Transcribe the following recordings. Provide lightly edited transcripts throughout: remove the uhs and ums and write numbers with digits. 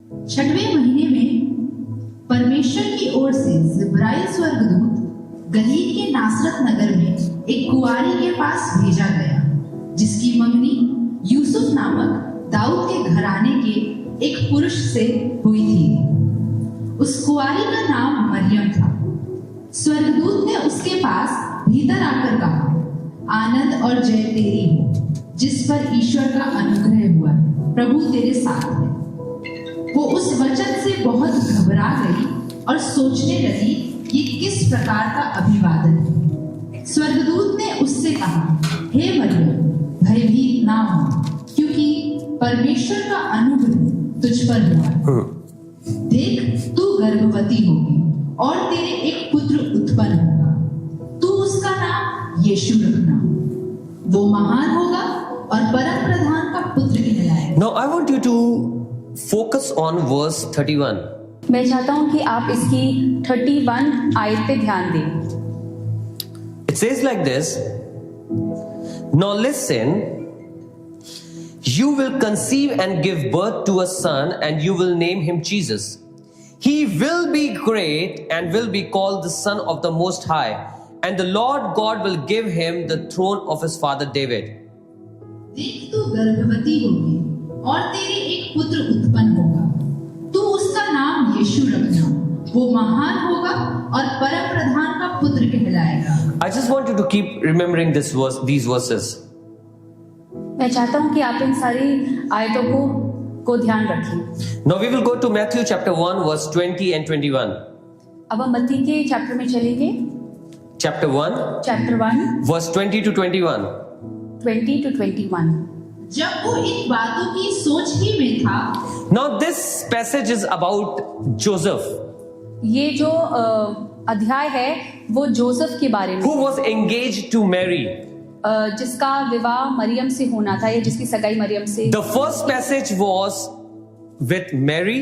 छठवें महीने में परमेश्वर की ओर से जिब्राइल स्वर्गदूत गलील के नासरत नगर में एक कुंवारी के पास भेजा गया, जिसकी मंगनी यूसुफ नामक दाऊद के घराने के एक पुरुष से हुई थी। उस कुंवारी का नाम मरियम था। स्वर्गदूत ने उसके पास भीतर आकर कहा, आनंद और जय तेरी हो, जिस पर ईश्वर का अनुग्रह हुआ है, प्रभु तेरे साथ है। वो उस वचन से बहुत घबरा गई और सोचने लगी ये किस प्रकार का अभिवादन है। स्वर्गदूत ने उससे कहा, हे मरियम, भयभीत ना हो, क्योंकि परमेश्वर का अनुग्रह तुझ पर हुआ। देख, तू गर्भवती होगी और तेरे एक पुत्र उत्पन्न होगा। तू उसका नाम यीशु रखना। वो महान होगा और परम प्रधान का पुत्र कहलाएगा। Now I want you to focus on verse 31. मैं चाहता हूं कि आप इसकी 31 आयत पे ध्यान दें। It says like this, now listen, you will conceive and give birth to a son and you will name him Jesus. He will be great and will be called the Son of the Most High, and the Lord God will give him the throne of his father David. देख, तू गर्भवती होगी और तेरे एक पुत्र उत्पन्न होगा। तू उसका नाम यीशु रखना। वो महान होगा और परम प्रधान का पुत्र कहलाएगा। I just want you to keep remembering these verses. मैं चाहता हूं कि आप इन सारी आयतों को ध्यान रखें। Now we will go to Matthew chapter 1 verse 20 and 21. अब हम मत्ती के चैप्टर में चलेंगे। Chapter 1 chapter 1 verse 20 to 21. 20 to 21। जब वो इन बातों की सोच ही में था, Now this passage is about Joseph, ये जो अध्याय है वो जोसेफ के बारे में, who was engaged to Mary. जिसका विवाह मरियम से होना था, या जिसकी सगाई मरियम से। The first passage was with Mary.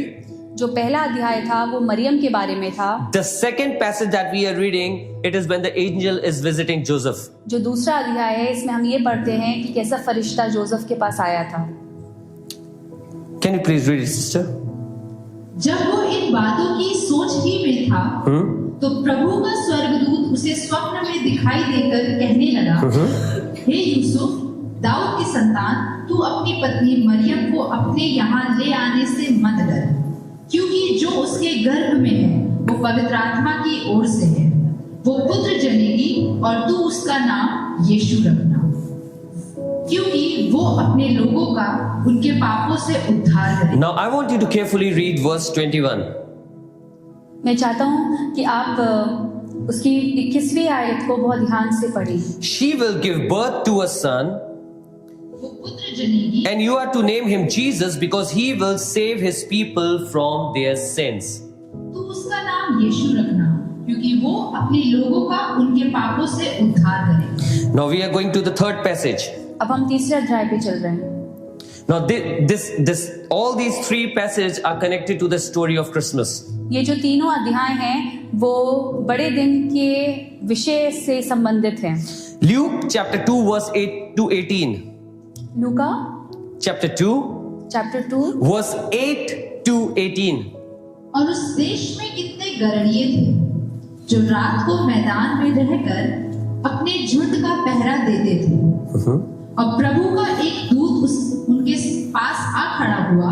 जो पहला अध्याय था वो मरियम के बारे में था। The second passage that we are reading, it is when the angel is visiting Joseph. जो दूसरा अध्याय है, इसमें हम ये पढ़ते हैं कि कैसा फरिश्ता जोसेफ के पास आया था। Can you please read it, sister? जब वो इन बातों की सोच ही में था, तो प्रभु का स्वर्गदूत उसे स्वप्न में दिखाई देकर कहने लगा, हे यूसुफ, दाऊद की संतान, तू अपनी पत्नी मरियम को अपने यहाँ ले आने से मत डर, क्योंकि जो उसके गर्भ में है वो पवित्र आत्मा की ओर से है। वो पुत्र जनेगी और तू उसका नाम यीशु रखना, क्योंकि वो अपने लोगों का उनके पापों से उद्धार करेगा। Now I want you to carefully read verse 21. मैं चाहता हूँ कि आप उसकी 21वीं आयत को बहुत ध्यान से पढ़ें। She will give birth to a son, वो पुत्र जनेगी and you are to name him Jesus because he will save his people from their sins. तू उसका नाम यीशु रखना, क्योंकि वो अपने लोगों का उनके पापों से उद्धार करेगा। Now we are going to the third passage. अब हम तीसरे अध्याय पे चल रहे हैं। Now all these three passages are connected to the story of Christmas. ये जो तीनों अध्याय हैं वो बड़े दिन के विषय से संबंधित हैं। Luke chapter 2 verse 8 to 18. Luka Chapter 2 verse 8 to 18. और उस देश में कितने गरणीय थे जो रात को मैदान में रहकर अपने झुंड का पहरा देते थे। और प्रभु का एक दूत उनके पास आ खड़ा हुआ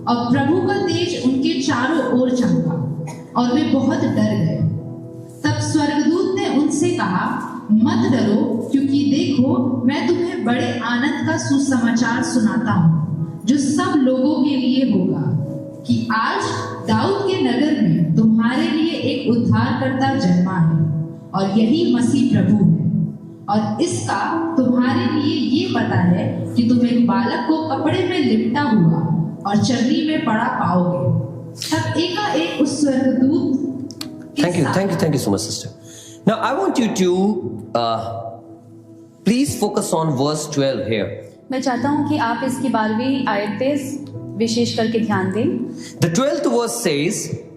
और प्रभु का तेज उनके चारों ओर चमका और वे बहुत डर गए। तब स्वर्गदूत ने उनसे कहा, मत डरो, क्योंकि देखो मैं तुम्हें बड़े आनंद का सुसमाचार सुनाता हूँ, जो सब लोगों के लिए होगा, कि आज दाऊद के नगर में तुम्हारे लिए एक उद्धारकर्ता जन्मा है, और यही मसीह प्रभु है। और इसका तुम्हारे लिए ये पता है कि तुम एक बालक को कपड़े में लिपटा हुआ और चर्नी में पड़ा पाओगे। तब एकाएक उस स्वर्गदूत Thank you so much, sister. Now I want you to please focus on verse 12 here. मैं चाहता हूँ कि आप इसकी 12वीं आयत पे विशेष करके ध्यान दें। The 12th verse says,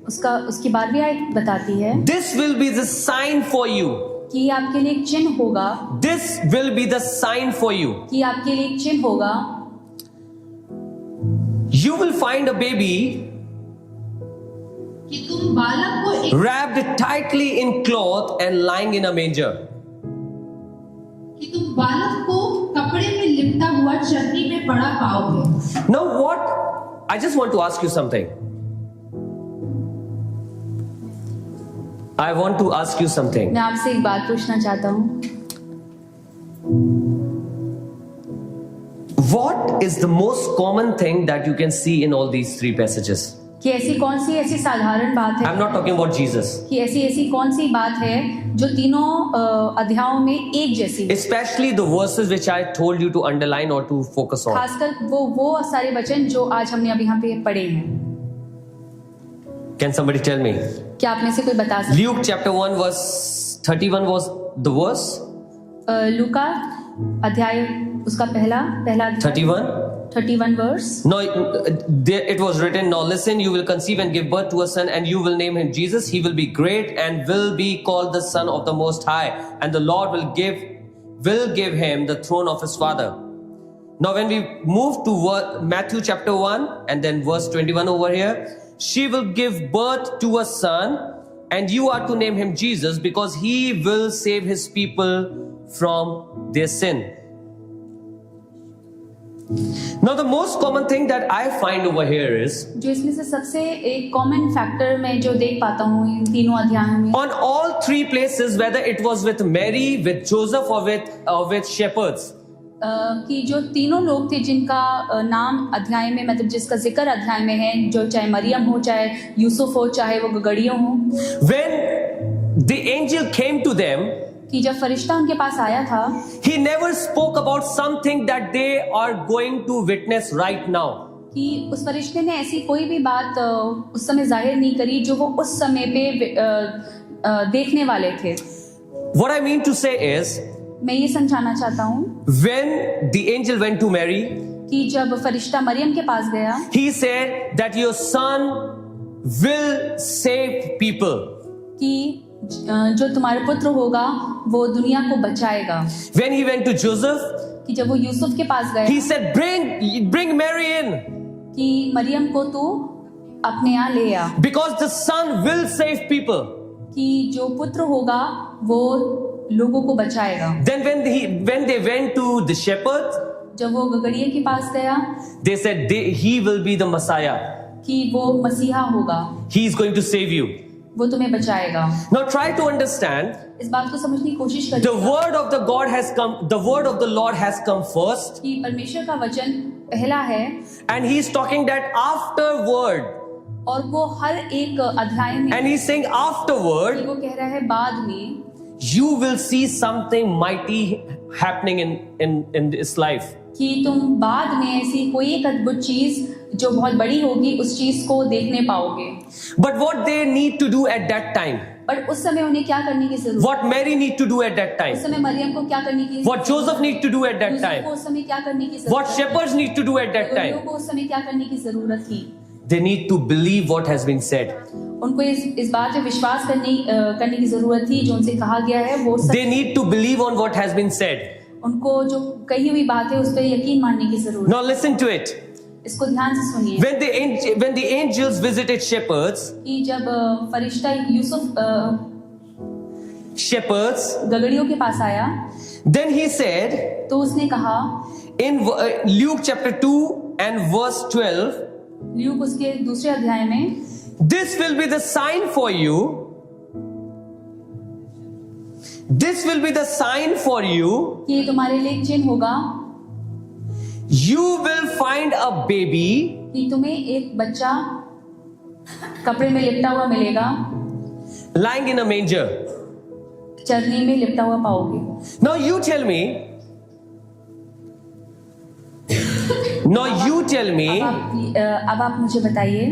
उसकी 12वीं आयत बताती है, this will be the sign for you. कि आपके लिए एक चिन्ह होगा। This will be the sign for you. कि आपके लिए एक चिन्ह होगा। You will find a baby कि तुम बालक को एक wrapped tightly in cloth and lying in a manger. कि तुम बालक को कपड़े में लिपटा हुआ चरनी में पड़ा पाओगे। Now what, I just want to ask you something. I want to ask you something. मैं आपसे एक बात पूछना चाहता हूँ। What is the most common thing that you can see in all these three passages? कि ऐसी साधारण बात है I'm not talking about Jesus. कि ऐसी कौन सी बात है जो तीनों अध्यायों में एक जैसी है। Especially the verses which I told you to underline or to focus on. खासकर वो सारे वचन जो आज हमने अभी यहाँ पे पढ़े हैं। Can somebody tell me? क्या आप में से कोई बता सकते Luke chapter 1 verse 31 was the verse. लूका अध्याय उसका पहला 31 verse. No, it was written, now listen, you will conceive and give birth to a son and you will name him Jesus. He will be great and will be called the Son of the Most High, and the Lord will give him the throne of his father. Now when we move to Matthew chapter 1 and then verse 21 over here, she will give birth to a son and you are to name him Jesus because he will save his people from their sin. Now the most common thing that I find over here is, जो इसमें से सबसे एक common factor मैं जो देख पाता हूँ इन तीनों अध्यायों में, on all three places, whether it was with Mary, with Joseph or with shepherds, कि जो तीनों लोग थे जिनका नाम अध्याय में मतलब जिसका जिक्र अध्याय में है, जो चाहे मरियम हो, चाहे यूसुफ हो, चाहे वो गगड़ियों हो, when the angel came to them, कि जब फरिश्ता उनके पास आया था, he never spoke about something that they are going to witness right now. कि उस फरिश्ते ने ऐसी कोई भी बात उस समय जाहिर नहीं करी जो वो उस समय पे देखने वाले थे। What I mean to say is, मैं ये समझाना चाहता हूँ when the angel went to Mary, कि जब फरिश्ता मरियम के पास गया, he said that your son will save people. कि जो तुम्हारा पुत्र होगा वो दुनिया को बचाएगा। When he went to Joseph, कि जब वो यूसुफ के पास गया, he said, bring Mary in, कि मरियम को तू अपने यहाँ ले आ, because the son will save people. कि जो पुत्र होगा वो लोगों को बचाएगा। Then when they went to the shepherds, जब वो गगड़िए के पास गया, they said he will be the Messiah. कि वो मसीहा होगा, He is going to save you. वो तुम्हें बचाएगा। Now try to understand. इस बात को समझने की कोशिश The करिए word of the God has come. The word of the Lord has come first, कि परमेश्वर का वचन पहला है and He is talking that afterward, और वो हर एक अध्याय में and He's saying afterward, वो कह रहा है बाद में you will see something mighty happening in this life. कि तुम बाद में ऐसी कोई एक अद्भुत चीज जो बहुत बड़ी होगी उस चीज को देखने पाओगे। But what they need to do at that time, पर उस समय उन्हें क्या करने की जरूरत, what Mary need to do at that उस time, समय मरियम को क्या करने की, what Joseph need to do at that Yusuf time, को उस समय क्या करने की जरूरत, what shepherds need to do at that गगड़ियों time, को उस समय क्या करने की जरूरत थी, they need to believe what has been said. उनको इस बात पे विश्वास करने की जरूरत थी जो उनसे कहा गया है वो They need to believe on what has been said. उनको जो कही हुई बात है उस पर यकीन मानने की जरूरत। Now listen to it. इसको ध्यान से सुनिए। When the angels visited shepherds, कि जब फरिश्ता यूसुफ गगड़ियों के पास आया, then he said तो उसने कहा in Luke chapter 2 and verse 12, Luke उसके दूसरे अध्याय में, this will be the sign for you. This will be the sign for you. कि ये तुम्हारे लिए एक चिन्ह होगा, You will find a baby कि तुम्हें एक बच्चा कपड़े में लिपटा हुआ मिलेगा, lying in a manger. चरनी में लिपटा हुआ पाओगे। Now you tell me. अब आप मुझे बताइए,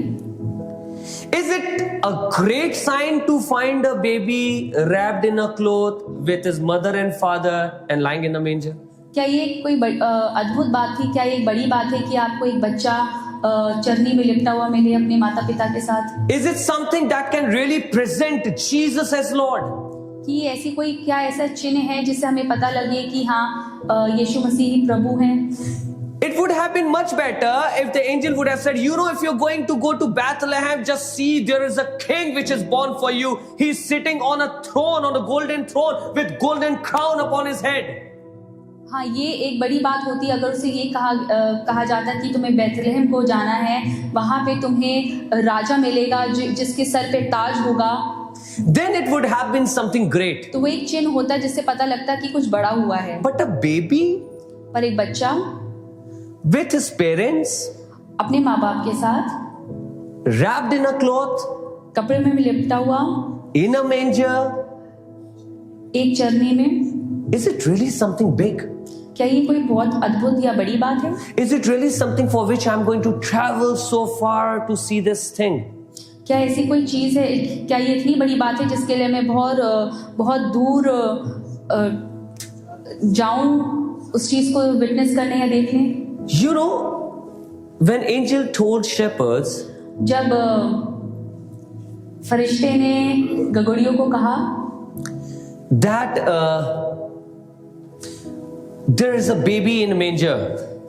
Is it a great sign to find a baby wrapped in a cloth with his mother and father and lying in a manger? क्या ये कोई अद्भुत बात थी, क्या ये एक बड़ी बात है कि आपको एक बच्चा चरनी में लिपटा हुआ मिले अपने माता पिता के साथ? Is it something that can really present Jesus as Lord? कि ऐसी कोई क्या ऐसा चिन्ह है जिससे हमें पता लगे कि हाँ यीशु मसीह ही प्रभु हैं? It would have been much better if the angel would have said, you know, if you're going to go to Bethlehem, just see there is a king which is born for you. He's sitting on a throne, on a golden throne with golden crown upon his head. हाँ, ये एक बड़ी बात होती अगर उसे ये कहा जाता कि तुम्हें बैतलहम को जाना है, वहाँ पे तुम्हें राजा मिलेगा जिसके सर पे ताज होगा. Then it would have been something great. तो वो एक चिन्ह होता जिससे पता लगता कि कुछ बड़ा हुआ है. But a baby पर एक बच्चा with his parents, अपने माँ बाप के साथ, wrapped in a cloth, कपड़े में लिपटा हुआ, in a manger, एक चरनी में, is it really something big? क्या ये कोई बहुत अद्भुत या बड़ी बात है? Is it really something for which I'm going to travel so far to see this thing? क्या ऐसी कोई चीज है, क्या ये इतनी बड़ी बात है जिसके लिए मैं बहुत दूर जाऊं उस चीज को विटनेस करने या देखने? You know, when angel told shepherds, जब फरिश्ते ने गगड़ियों को कहा that there is a baby in a manger,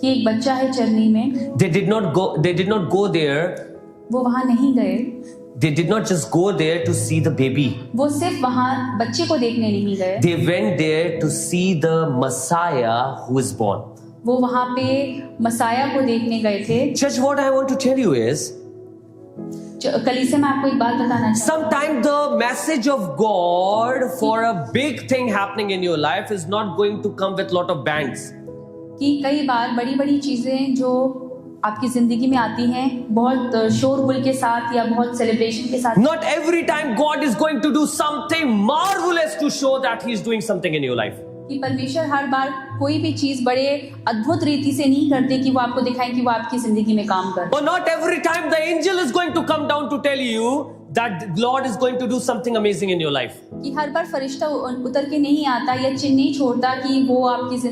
कि एक बच्चा है चरनी में, they did not go there. वो वहां नहीं गए. They did not just go there to see the baby. वो सिर्फ वहां बच्चे को देखने नहीं गए. They went there to see the Messiah who is born. वो वहां पे मसाया को देखने गए थे. Church, what I want to tell you is, कलीसिया में आपको एक बात बताना चाहता हूं. sometimes the message of God for a big thing happening in your life is not going to come with lot of bangs. कि कई बार बड़ी बड़ी चीजें जो आपकी जिंदगी में आती हैं बहुत शोरगुल के साथ या बहुत सेलिब्रेशन के साथ. Not every time God is going to do something marvelous to show that He is doing something in your life. कि परमेश्वर हर बार कोई भी चीज बड़े अद्भुत रीति से नहीं करते कि वो आपको दिखाएं कि वो आपकी जिंदगी में काम कर. Or not every time the angel is going to come down to tell you that Lord is going to do something amazing in your life. कि हर बार फरिश्ता उतर के नहीं आता या चिन्ह नहीं छोड़ता कि वो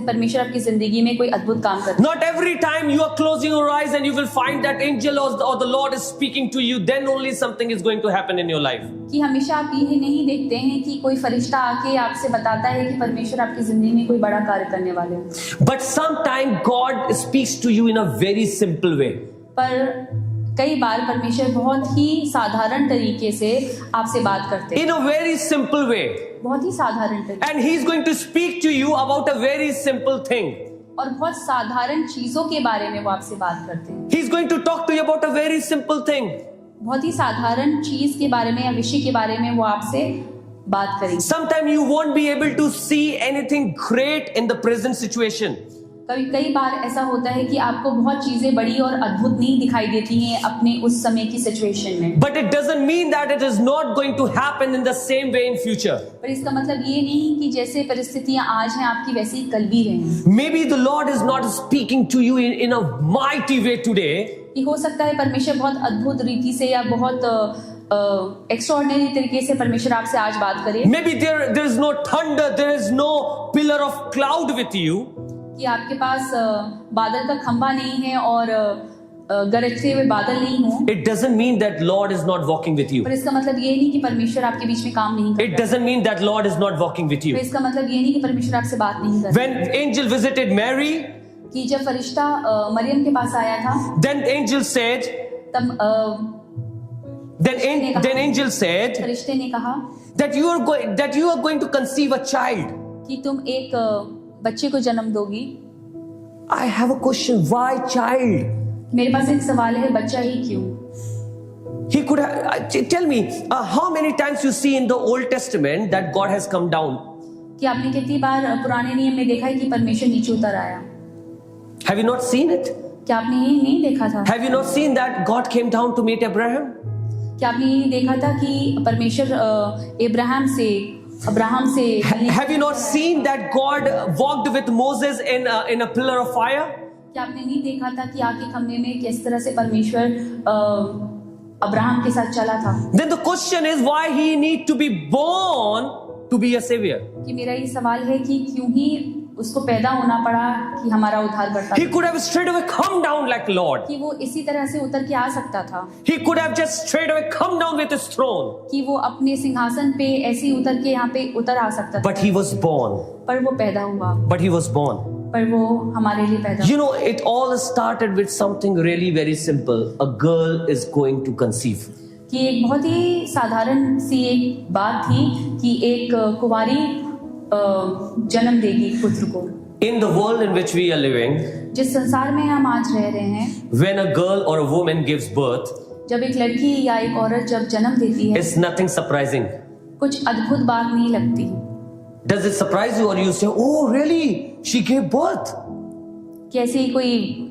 परमेश्वर आपकी जिंदगी में कोई अद्भुत काम करता. Not every time you are closing your eyes and you will find that angel or the Lord is speaking to you, then only something is going to happen in your life. कि हमेशा आप ये नहीं देखते हैं कि कोई फरिश्ता आके आपसे बताता है कि परमेश्वर आपकी जिंदगी में कोई बड़ा कार्य करने वाले हैं. But sometimes God speaks to you in a very simple way. पर कई बार परमेश्वर बहुत ही साधारण तरीके से आपसे बात करते हैं. In a very simple way. बहुत ही साधारण तरीके. And He is going to speak to you about a very simple thing. और बहुत साधारण चीजों के बारे में वो आपसे बात करते हैं. He is going to talk to you about a very simple thing. बहुत ही साधारण चीज के बारे में या विषय के बारे में वो आपसे बात करेंगे. Sometimes you won't be able to see anything great in the present situation. कई बार ऐसा होता है कि आपको बहुत चीजें बड़ी और अद्भुत नहीं दिखाई देती हैं अपने उस समय की सिचुएशन में. But it doesn't mean that it is not going to happen in the same way in future. पर इसका मतलब ये नहीं कि जैसे परिस्थितियां आज हैं आपकी वैसी ही कल भी रहें. Maybe the Lord is not speaking to you in a mighty way today. कि हो सकता है परमेश्वर बहुत अद्भुत रीति से या बहुत एक्स्ट्राऑर्डिनरी तरीके से परमेश्वर आपसे आज बात करे. Maybe there is no thunder, there is no pillar of cloud with you. कि आपके पास बादल का खंभा नहीं है और गरजते हुए बादल नहीं हो. It doesn't mean that Lord is not walking with you. पर इसका मतलब ये नहीं कि परमेश्वर आपके बीच में काम नहीं It करता. doesn't mean that Lord is not walking with पर you. इसका मतलब ये नहीं कि परमेश्वर आपसे बात नहीं करता. When angel visited Mary, कि जब फरिश्ता मरियम के पास आया था then angel said, तब then angel said फरिश्ते ने कहा that you are going to conceive a child. कि तुम एक बच्चे को जन्म दोगी. I have a question. Why child? मेरे पास एक सवाल है, बच्चा ही क्यों? He could have, tell me, how many times you see in the Old Testament that God has come down? कि आपने कितनी बार पुराने नियम में देखा है कि परमेश्वर नीचे उतर आया? Have you not seen it? क्या आपने ये नहीं देखा था? Have you not seen that God came down to meet Abraham? क्या आपने ये देखा था कि परमेश्वर अब्राहम से Have you not seen that God walked with Moses in a pillar of fire? क्या आपने नहीं देखा था कि आग के खंभे में किस तरह से परमेश्वर अब्राहम के साथ चला था? Then the question is why he need to be born to be a savior? कि मेरा ये सवाल है कि क्यों ही उसको पैदा होना पड़ा कि हमारा उद्धार करता. He could have straight away come down like Lord. कि वो इसी तरह से उतर के आ सकता था. He could have just straight away come down with his throne. कि वो अपने सिंहासन पे ऐसे ही उतर के यहाँ पे उतर आ सकता था. But he was born. पर वो पैदा हुआ. But he was born. पर वो हमारे लिए पैदा You know, it all started with something really very simple. A girl is going to conceive. कि एक बहुत ही साधारण सी एक बात थी कि एक कुंवारी जन्म देगी पुत्र को। In the world in which we are living, जिस संसार में हम आज रह रहे हैं, when a girl or a woman gives birth, जब एक लड़की या एक औरत जब जन्म देती है, it's nothing surprising. कुछ अद्भुत बात नहीं लगती। Does it surprise you or you say, oh really, she gave birth? कैसी कोई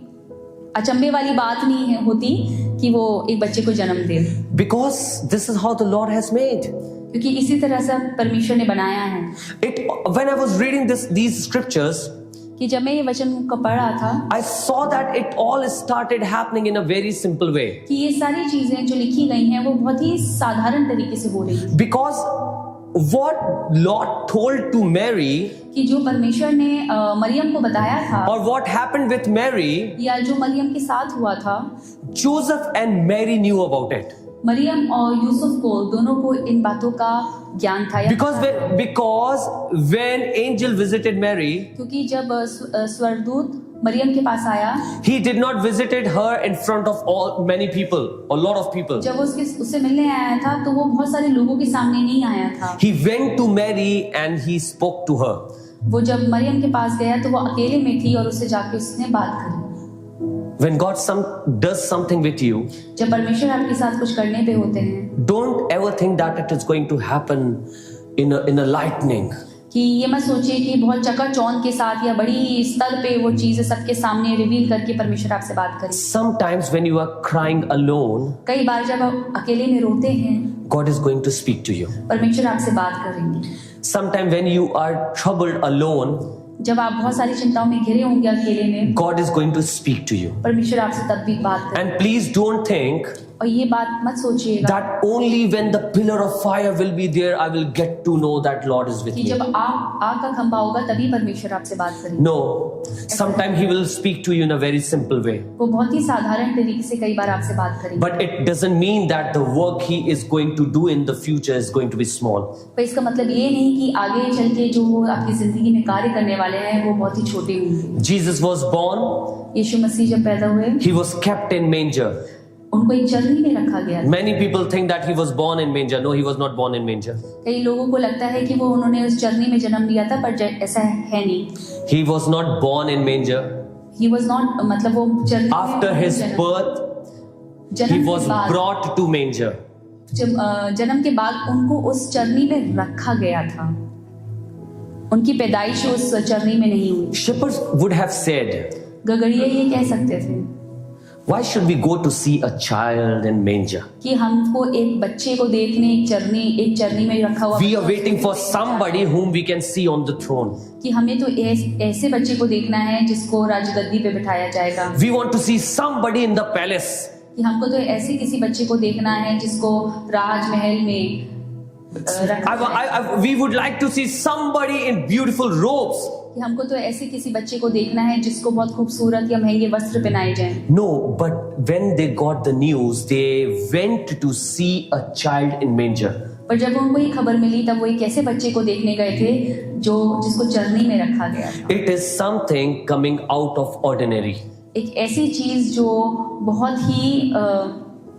अचंभे वाली बात नहीं है होती कि वो एक बच्चे को जन्म दे, Because this is how the Lord has made. क्योंकि इसी तरह से परमेश्वर ने बनाया है। When I was reading these scriptures, कि जब मैं ये वचन को पढ़ रहा था, I saw that it all started happening in a very simple way. कि ये सारी चीजें जो लिखी गई हैं वो बहुत ही साधारण तरीके से हो रही हैं। Because what Lord told to Mary, कि जो परमेश्वर ने मरियम को बताया था, or what happened with Mary, या जो मरियम के साथ हुआ था, Joseph and Mary knew about it. Maryam और यूसुफ को दोनों को इन बातों का ज्ञान था। Because when angel visited Mary, क्योंकि जब स्वर्गदूत मरियम के पास आया, he did not visited her in front of many people, a lot of people. जब उससे मिलने आया था तो वो बहुत सारे लोगों के सामने नहीं आया था। He went to Mary and he spoke to her. वो जब मरियम के पास गया तो वो अकेले में थी और उससे जाके उसने बात करी। When God does something with you, जब परमेश्वर आपके साथ कुछ करने पे होते हैं, don't ever think that it is going to happen in a lightning. कि ये मत सोचिए कि बहुत चकाचौंध के साथ या बड़ी स्तर पे वो चीजें सबके सामने रिवील करके परमेश्वर आपसे बात करें। Sometimes when you are crying alone, कई बार जब आप अकेले में रोते हैं, God is going to speak to you. परमेश्वर आपसे बात करेंगे। Sometimes when you are troubled alone, जब आप बहुत सारी चिंताओं में घिरे होंगे अकेले में, God is going to speak to you. परमेश्वर आपसे तब भी बात करें। And please don't think और ये बात मत सोचिएगा that only when the pillar of fire will be there, I will get to know that Lord is with कि me. जब आग का खंभा होगा तभी परमेश्वर आपसे बात करेंगे। No, sometimes He will speak to you in a very simple way. वो बहुत ही साधारण तरीके से कई बार आपसे बात करेंगे। But it doesn't mean that the work He is going to do in the future is going to be small. पर इसका मतलब ये नहीं कि आगे चल के जो वो आपकी जिंदगी में कार्य करने वाले हैं वो बहुत ही छोटे होंगे। Jesus was born, यीशु मसीह जब पैदा हुए, He was kept in manger. उनको एक चरनी में रखा गया था। Many people think that He was born in manger. No, He was not born in manger. कई लोगों को लगता है कि वो उन्होंने उस चरनी में जन्म लिया था, पर ऐसा है नहीं। He was not born in manger. He was not, मतलब वो चरनी After में His जन्म- birth, जन्म He के was बाद- brought to manger. जन्म के बाद उनको उस चरनी में रखा गया था। उनकी पैदाइश उस चरनी में नहीं हुई। Shepherds would have said, गगड़िए ये कह सकते थे why should we go to see a child in manger? कि हमको एक बच्चे को देखने एक चरनी में रखा हुआ, We are waiting for somebody whom we can see on the throne. कि हमें तो ऐसे बच्चे को देखना है जिसको राजगद्दी पे बिठाया जाएगा। We want to see somebody in the palace. कि हमको तो ऐसे किसी बच्चे को देखना है जिसको राजमहल में रखा We would like to see somebody in beautiful robes. कि हमको तो ऐसे किसी बच्चे को देखना है जिसको बहुत खूबसूरत या महंगे वस्त्र पहनाए जाएं। No, but when they got the news, they went to see a child in manger. पर जब उनको ये खबर मिली तब वो एक ऐसे बच्चे को देखने गए थे जिसको चरनी में रखा गया था। It is something coming out of ordinary. एक ऐसी चीज जो बहुत ही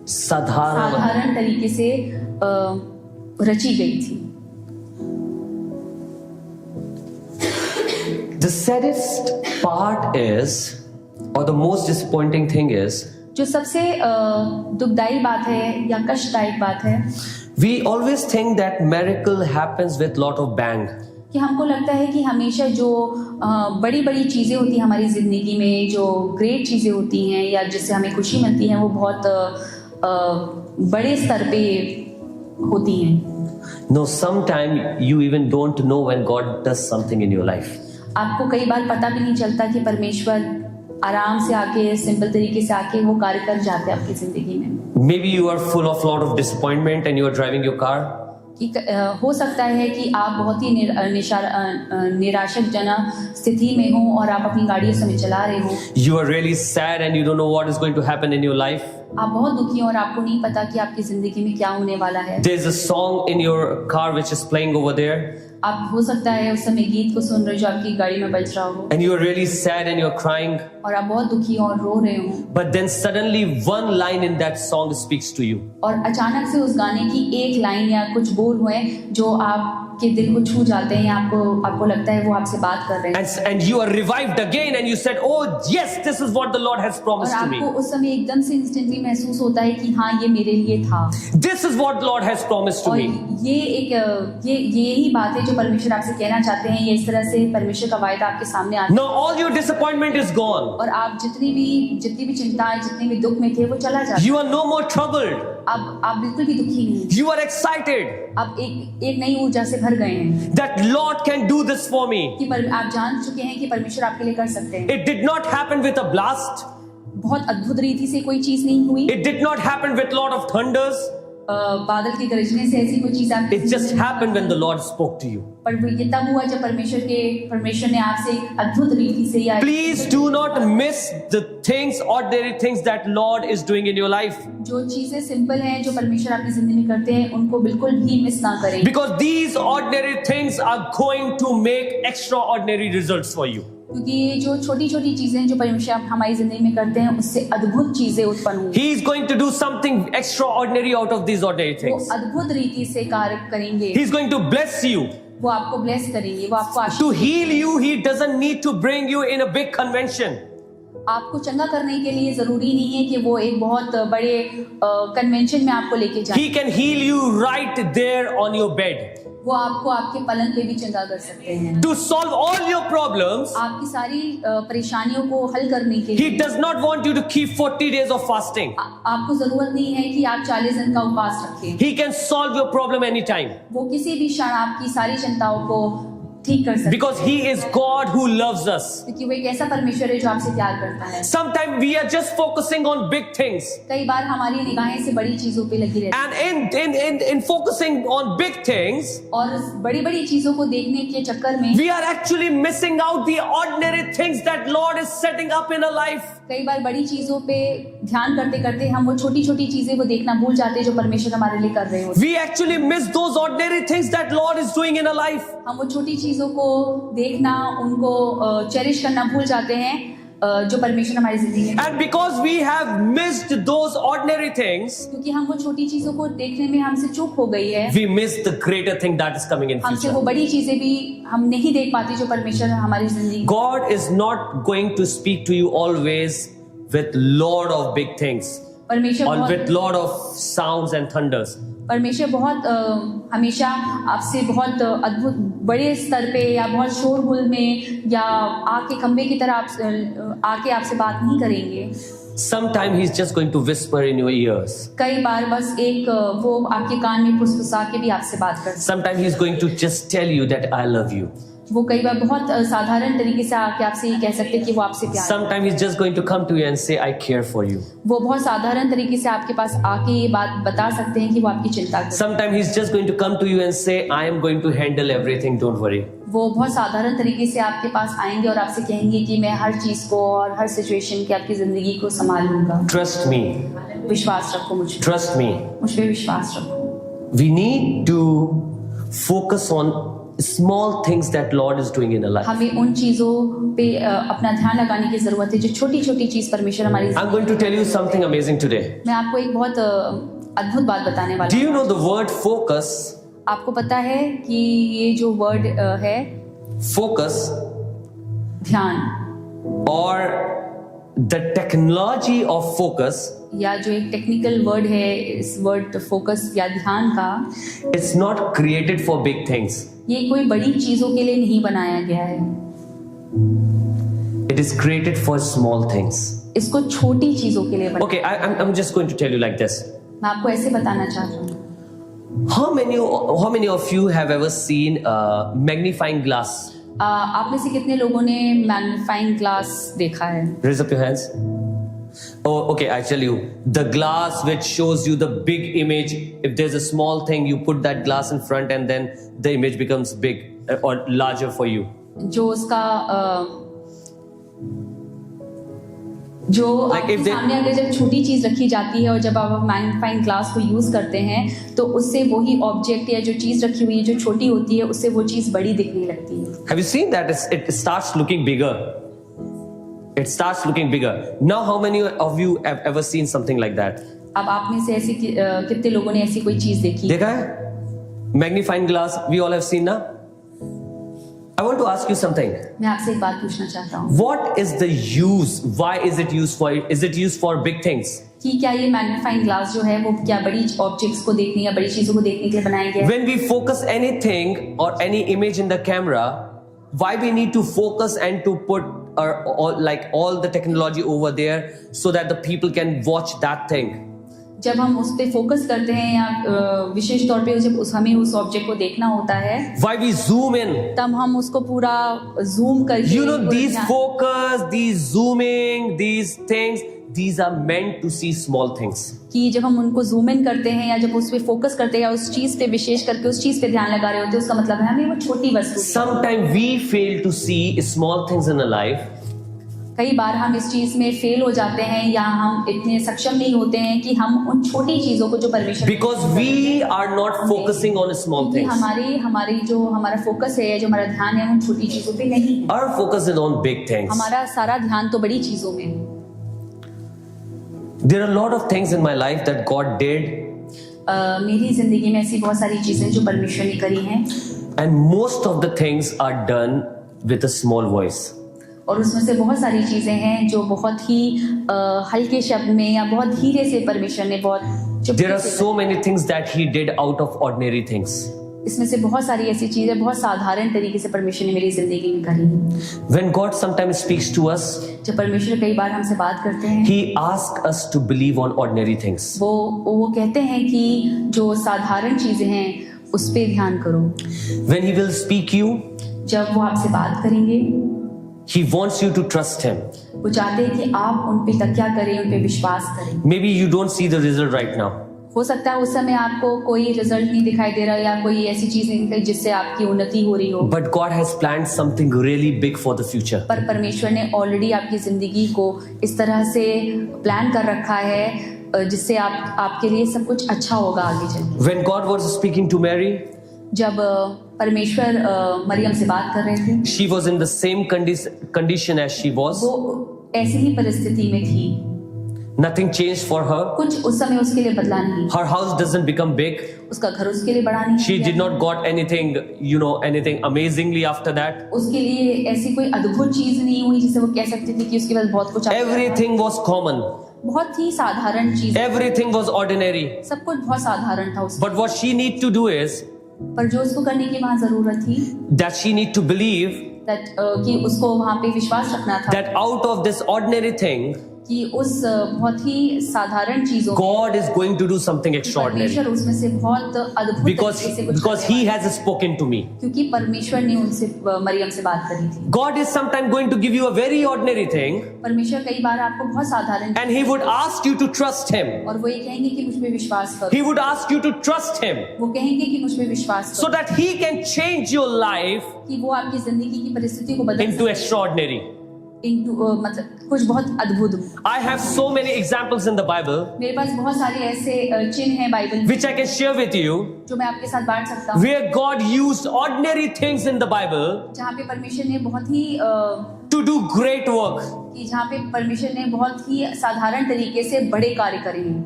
साधारण तरीके से रची गई थी। The saddest part is, or the most disappointing thing is, जो सबसे दुखदाई बात है या कष्टदायक बात है, we always think that miracle happens with lot of bang. कि हमको लगता है कि हमेशा जो बड़ी बड़ी चीज़ें होती हैं हमारी ज़िंदगी में, जो ग्रेट चीज़ें होती हैं या जिससे हमें खुशी मिलती है, वो बहुत बड़े स्तर पे होती हैं। No, sometimes you even don't know when God does something in your life. आपको कई बार पता भी नहीं चलता कि परमेश्वर आराम से आके सिंपल तरीके से आके वो कार्य कर जाते हैं आपकी जिंदगी में। Maybe you are full of lot of disappointment and you are driving your car. कि हो सकता है कि आप बहुत ही निराशकजनक स्थिति में हो और आप अपनी गाड़ी समय चला रहे हो। You are really sad and you don't know what is going to happen in your life. आप बहुत दुखी हो और आपको नहीं पता कि आपकी जिंदगी में क्या होने वाला है। There is a song in your car which is playing over there. आप हो सकता है उस समय गीत को सुन रहे हो जो आपकी गाड़ी में बज रहा हो, and you're really sad and you're crying, और आप बहुत दुखी हो और रो रहे हो, but then suddenly one line in that song speaks to you. और अचानक से उस गाने की एक लाइन या कुछ बोल हुए जो आपके दिल को छू जाते हैं, आपको लगता है वो आपसे बात कर रहे हैं, And you are revived again and you said, oh yes, this is what the Lord has और promised to आपको me. उस समय एकदम से इंस्टेंटली महसूस होता है कि हाँ ये मेरे लिए था, This is what the Lord has promised to और me. ये यही बात है जो परमेश्वर आपसे कहना चाहते हैं। ये इस तरह से परमेश्वर का वायदा आपके सामने आता है, Now all your disappointment is gone. और आप जितनी भी चिंताएं, जितने भी दुख में थे वो चला जाता है। You are no more troubled. अब आप बिल्कुल भी दुखी नहीं, You are excited आप एक नई ऊर्जा से भर गए हैं that Lord can do this for me. कि आप जान चुके हैं कि परमेश्वर आपके लिए कर सकते हैं। It did not happen with a blast. बहुत अद्भुत रीति से कोई चीज नहीं हुई, It did not happen with lot of thunders. बादल की गरजने से ऐसी कोई चीज आपकी It just happened when the Lord spoke to you. पर वो ये तब हुआ जब परमेश्वर ने आपसे एक अद्भुत रीति से या Please do not miss the things, ordinary things that Lord is doing in your life. जो चीजें सिंपल हैं जो परमेश्वर आपकी जिंदगी में करते हैं उनको बिल्कुल भी मिस ना करें, Because these ordinary things are going to make extraordinary results for you. क्योंकि ये जो छोटी छोटी चीजें जो परमेश्वर हमारी जिंदगी में करते हैं उससे अद्भुत चीजें उत्पन्न होंगी। He is going to do something extraordinary out of these ordinary वो things. अद्भुत रीति से कार्य करेंगे, He is going to bless you. वो आपको ब्लेस करेंगे, वो आपको आशीष, To heal you, He doesn't need to bring you in a big convention. आपको चंगा करने के लिए जरूरी नहीं है कि वो एक बहुत बड़े कन्वेंशन में आपको लेके जाए, He can heal you right there on your bed. वो आपको आपके पलंग पे भी चंगा कर सकते हैं। To solve all your problems, आपकी सारी परेशानियों को हल करने के He लिए does not want you to keep 40 days of fasting. आपको जरूरत नहीं है कि आप 40 दिन का उपवास रखें, He can solve your problem anytime. वो किसी भी क्षण आपकी सारी चिंताओं को ठीक कर सकते हैं, Because He is God who loves us. क्योंकि वो एक ऐसा परमेश्वर है जो आपसे प्यार करता है। Sometimes we are just focusing on big things. कई बार हमारी निगाहें से बड़ी चीजों पे लगी रहती है, And in focusing on big things, और बड़ी बड़ी चीजों को देखने के चक्कर में we are actually missing out the ordinary things that Lord is setting up in our life. कई बार बड़ी चीजों पे ध्यान करते करते हम वो छोटी छोटी चीजें को देखना भूल जाते हैं जो परमेश्वर हमारे लिए कर रहे होते We actually miss those ordinary things that Lord is doing in our life. हैं। हम वो छोटी चीजों को देखना, उनको चेरिश करना भूल जाते हैं जो परमेश्वर हमारी जिंदगी में, And because we have missed those ordinary things, क्योंकि हम वो छोटी चीजों को देखने में हमसे चूक हो गई है, we miss the greater thing that is coming in हमसे वो future. बड़ी चीजें भी हम नहीं देख पाते जो परमेश्वर हमारी जिंदगी। God is not going to speak to you always with lot of big things परमेश्वर or बहुत with lot of sounds and thunders. परमेश्वर बहुत हमेशा आपसे बहुत अद्भुत बड़े स्तर पे या बहुत शोरगुल में या आग के खंभे की तरह आके आपसे बात नहीं करेंगे। Sometimes He's just going to whisper in your ears. कई बार बस एक वो आपके कान में फुसफुसा के भी आपसे बात करते Sometimes He's going to just tell you that I love you. हैं। वो कई बार बहुत साधारण तरीके से आके आपसे ये कह सकते हैं कि वो आपसे प्यार करते हैं। Sometimes He's just going to come to you and say, I care for you. वो बहुत साधारण तरीके से आपके पास आके ये बात बता सकते हैं कि वो आपकी चिंता करते हैं। Sometimes He's just going to come to you and say, I am going to handle everything, don't worry. वो बहुत साधारण तरीके से आपके पास आएंगे और आपसे कहेंगे कि मैं हर चीज को और हर सिचुएशन की आपकी जिंदगी को संभाल लूंगा। Trust me. विश्वास रखो मुझ पे, Trust me. मुझ पे विश्वास रखो। We need to focus on small things that Lord is doing in our life. हमें उन चीजों पे अपना ध्यान लगाने की जरूरत है जो छोटी छोटी चीज परमेश्वर हमारी I'm going to tell you something amazing today. मैं आपको एक बहुत अद्भुत बात बताने वाला Do हूँ। you know the word focus? आपको पता है कि ये जो वर्ड है Focus ध्यान, or the technology of focus या जो एक टेक्निकल वर्ड है इस वर्ड फोकस या ध्यान का, is not created for big things. ये कोई बड़ी चीजों के लिए नहीं बनाया गया है, It is created for small things. इसको छोटी चीजों के लिए बनाया। Okay, I'm just going to tell you like this. मैं आपको ऐसे बताना चाहता हूँ। How many of you have ever seen a magnifying glass? आप में से कितने लोगों ने मैग्नीफाइंग ग्लास देखा है? Raise up your hands. Oh, okay, I tell you. The glass which shows you the big image. If there's a small thing, you put that glass in front and then the image becomes big or larger for you. जो उसका जो Like आपके if they- सामने अगर जब छोटी चीज रखी जाती है और जब आप मैग्नीफाइंग ग्लास को यूज करते हैं तो उससे वही ऑब्जेक्ट या जो चीज रखी हुई है जो छोटी होती है उससे वो चीज बड़ी दिखने लगती है। Have you seen that? It starts looking bigger. It starts looking bigger. Now, how many of you have ever seen something like that? अब आप में से ऐसी कितने लोगों ने ऐसी कोई चीज देखी? देखा है? Magnifying glass, we all have seen now. I want to ask you something. मैं आपसे एक बात पूछना चाहता हूँ What is the use? Why is it used for? Is it used for big things? कि क्या ये मैग्नीफाइंग ग्लास जो है वो क्या बड़ी ऑब्जेक्ट्स को देखने या बड़ी चीजों को देखने के लिए बनाया गया है? When we focus anything or any image in the camera, why we need to focus and to put all the technology over there so that the people can watch that thing? जब हम उस पे focus करते हैं या विशेष तौर पे जब हमें उस ऑब्जेक्ट को देखना होता है Why we zoom in? तब हम उसको पूरा जूम करके You know, these ध्यान- focus, these zooming, these things, these are meant to see small things. कि जब हम उनको जूम इन करते हैं या जब उस पे फोकस करते हैं या उस चीज पे विशेष करके उस चीज पे ध्यान लगा रहे होते हैं उसका मतलब है हमें वो छोटी वस्तु Sometimes we fail to see small things in our life कई बार हम इस चीज में फेल हो जाते हैं या हम इतने सक्षम नहीं होते हैं कि हम उन छोटी चीजों को जो परमेश्वर because we are not focusing on small क्योंकि things. हमारी जो हमारा फोकस है जो हमारा ध्यान है उन छोटी चीजों पे नहीं है Our focus is on big things. हमारा सारा ध्यान तो बड़ी चीजों में है। There are a lot of things in my life that God did, मेरी जिंदगी में ऐसी बहुत सारी चीजें जो परमेश्वर ने करी हैं and most of the things are done with a small voice. और उसमें से बहुत सारी चीजें हैं जो बहुत ही हल्के शब्द में या बहुत धीरे से परमेश्वर ने बहुत चुपके There are से so many things that He did out of ordinary things. इसमें से बहुत सारी ऐसी चीजें बहुत साधारण तरीके से परमेश्वर ने मेरी जिंदगी में करी हैं। When God sometimes speaks to us, जब परमेश्वर कई बार हमसे बात करते हैं He asks us to believe on ordinary things. वो कहते हैं कि जो साधारण चीजें हैं उस पे ध्यान करो। When He will speak you, जब वो आपसे बात करेंगे He wants you to trust Him. वो चाहते हैं कि आप उन पे तकिया करें उन पे विश्वास करें। Maybe you don't see the result right now, हो सकता है उस समय आपको कोई रिजल्ट नहीं दिखाई दे रहा या कोई ऐसी चीज नहीं दिखाई जिससे आपकी उन्नति हो रही हो but God has planned something really big for the future. पर परमेश्वर ने ऑलरेडी आपकी जिंदगी को इस तरह से प्लान कर रखा है जिससे आपके लिए सब कुछ अच्छा होगा आगे चल के। When God was speaking to Mary, जब परमेश्वर मरियम से बात कर रहे थे she was in the same condition as she was. वो ऐसी ही परिस्थिति में थी, Nothing changed for her. कुछ उस समय उसके लिए बदला नहीं, Her house doesn't become big. उसका घर उसके लिए बड़ा नहीं She किया। did not got anything, anything amazingly after that. उसके लिए ऐसी कोई अद्भुत चीज नहीं हुई जिसे वो कह सकती थी कि उसके पास बहुत कुछ आ गया था। Everything was common. बहुत ही साधारण चीज, Everything was ordinary. सब कुछ बहुत साधारण था उसमें, But what she need to do is पर जो उसको करने की वहाँ जरूरत थी that she need to believe कि उसको वहाँ पे विश्वास रखना था that out of this ordinary thing, कि उस बहुत ही साधारण चीजों में God is going to do something extraordinary. परमेश्वर उसमें से बहुत अद्भुत Because तरीके से कुछ because करने He वाला has spoken to me. है। क्योंकि परमेश्वर ने उनसे मरियम से बात करी थी। God is sometimes going to give you a very ordinary thing, परमेश्वर कई बार आपको बहुत साधारण and He would ask you to trust Him. और वो ये कहेंगे कि मुझ पे विश्वास He करो, would ask you to trust Him वो कहेंगे कि मुझ पे विश्वास so करो that He can change your life कि वो आपकी जिंदगी की परिस्थिति को बदल into extraordinary. मतलब कुछ बहुत अद्भुत। I have so many examples in the Bible मेरे पास बहुत सारे ऐसे चिन्ह हैं बाइबल में which I can share with you, जो मैं आपके साथ बांट सकता हूँ, where God used ordinary things in the Bible जहाँ पे परमेश्वर ने बहुत ही to do great work. कि जहाँ पे परमेश्वर ने बहुत ही साधारण तरीके से बड़े कार्य करे हैं।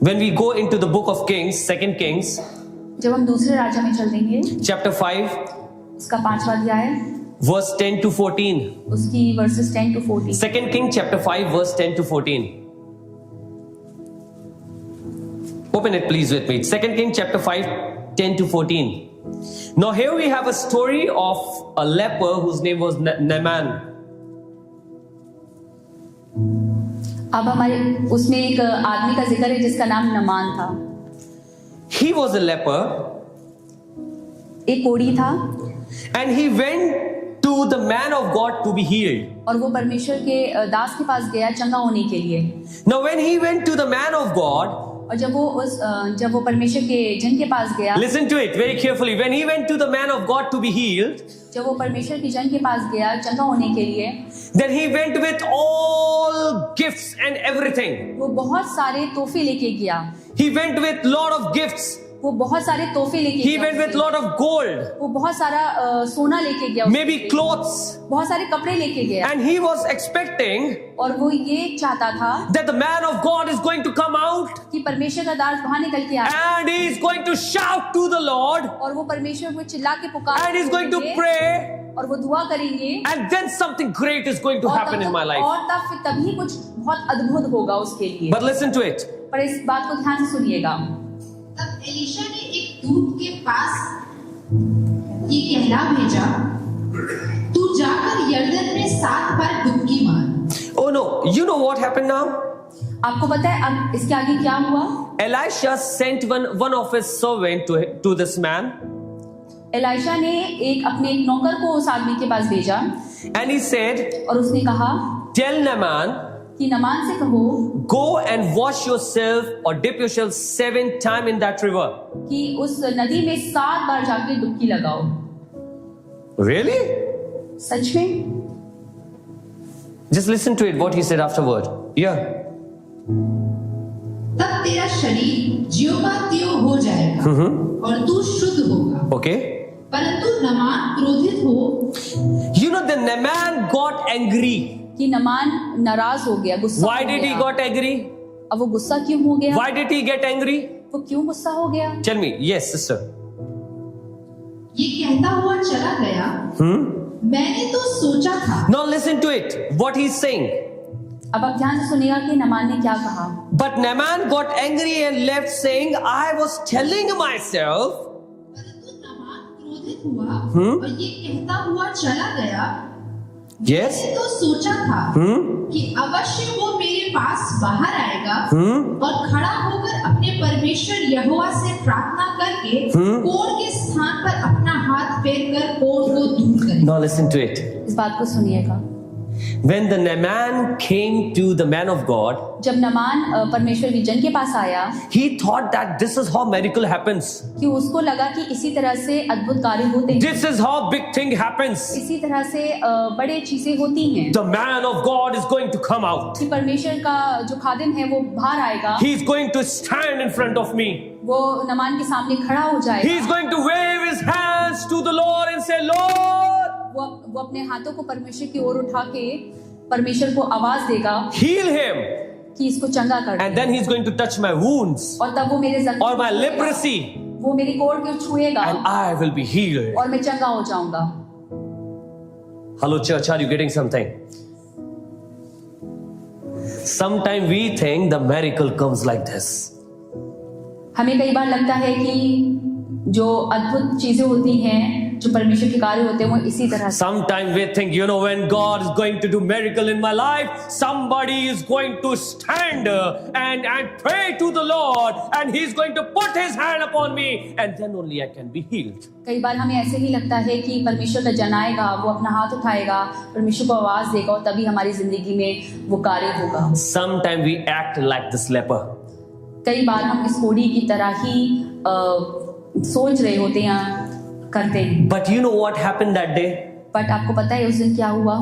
When we go into the book of Kings, 2 Kings, जब हम दूसरे राजा में चल देंगे chapter 5, उसका 5वां अध्याय verse 10 to 14. उसकी versus 10 to 14 2 King chapter 5 verse 10 to 14. Open it please with me. 2 King chapter 5 10 to 14. Now here we have a story of a leper whose name was Naaman. अब हमारे उसमें एक आदमी का जिक्र है जिसका नाम नमान था। He was a leper एक कोढ़ी था and he went to the man of God to be healed. और वो परमेश्वर के दास के पास गया चंगा होने के लिए। Now when he went to the man of God, और जब वो परमेश्वर के जन के पास गया, listen to it very carefully. When he went to the man of God to be healed, जब वो परमेश्वर के जन के पास गया चंगा होने के लिए, then he went with all gifts and everything. वो बहुत सारे तोहफे लेके गया, He went with lot of gifts. वो बहुत सारे तोहफे लेके He गया, went with lot of gold, वो बहुत सारा सोना लेके गया, maybe clothes. बहुत सारे कपड़े लेके गया, And he was expecting और वो ये चाहता था that the man of God is going to come out कि परमेश्वर का दास बाहर निकल के आए and he is going to shout to the Lord और वो परमेश्वर को चिल्ला के पुकार and he is going to pray और वो दुआ करेंगे and then something great is going to happen in my life. और तभी कुछ बहुत अद्भुत होगा उसके लिए। But listen to it. पर इस बात को ध्यान से सुनिएगा। तब एलीशा ने एक दूत के पास ये कहला भेजा, तू जाकर यरदन में 7 बार डुबकी मार। Oh no, you know what happened now? आपको पता है अब इसके आगे क्या हुआ? Elisha sent one of his servant to this man Elisha ने अपने एक नौकर को उस आदमी के पास भेजा and he said, और उसने कहा tell Naaman, कि नमान से कहो go and wash yourself or dip yourself 7 times in that river. कि उस नदी में 7 बार जाके डुबकी लगाओ। Really? सच में? Just listen to it, what he said afterward. Yeah. तब तेरा शरीर ज्यों का त्यों हो जाएगा और तू शुद्ध होगा। Okay. परंतु नमान क्रोधित हो। You know, the Naaman got angry. कि नमान नाराज हो गया, गुस्सा Why हो did गया। he got angry? अब वो गुस्सा क्यों हो गया? Why did he get angry? वो क्यों गुस्सा हो गया? Tell me. Yes, sister. ये कहता हुआ चला गया, मैंने तो सोचा था। Now listen to it. What he's saying. अब आप ध्यान से सुनिएगा कि नमान ने क्या कहा। But Naaman got angry and left saying, I was telling myself. परंतु नमान क्रोधित हुआ और ये कहता हुआ चला गया, Yes. मैंने तो सोचा था कि अवश्य वो मेरे पास बाहर आएगा और खड़ा होकर अपने परमेश्वर यहोवा से प्रार्थना करके कोढ़ के स्थान पर अपना हाथ फेर कर कोढ़ को दूर करेगा। Now listen to it. इस बात को सुनिएगा। When the Naaman came to the man of God, जब नमान परमेश्वर के जन के पास आया, he thought that this is how miracle happens. कि उसको लगा कि इसी तरह से अद्भुत कार्य होते हैं, This is how big thing happens. इसी तरह से बड़े चीजें होती हैं, The man of God is going to come out. कि परमेश्वर का जो खादिम है वो बाहर आएगा, He is going to stand in front of me. वो नमान के सामने खड़ा हो He is जाएगा, going to wave his hands to the Lord and say, Lord, वो अपने हाथों को परमेश्वर की ओर उठा के परमेश्वर को आवाज देगा heal him. कि इसको चंगा कर And they. then he's going to touch my wounds और तब वो मेरे जख्म or को my छुएगा, leprosy वो मेरी कोढ़ को छुएगा and I will be healed. और मैं चंगा हो जाऊंगा। Hello church, are you getting something? Sometimes we think the miracle comes like this. हमें कई बार लगता है कि जो अद्भुत चीजें होती हैं, जो परमेश्वर के कार्य होते हैं, वो इसी तरह से। Sometimes we think, you know, when God is going to do miracle in my life, somebody is going to stand and pray to the Lord and he's going to put his hand upon me and then only I can be healed. कई बार हमें ऐसे ही लगता है कि परमेश्वर का जन आएगा, वो अपना हाथ उठाएगा, परमेश्वर को आवाज देगा और तभी हमारी जिंदगी में वो कार्य होगा। Sometimes we act like this leper. कई बार हम इस कोढ़ी की तरह ही सोच रहे होते हैं, करते हैं। But you know what happened that day? But आपको पता है उस दिन क्या हुआ?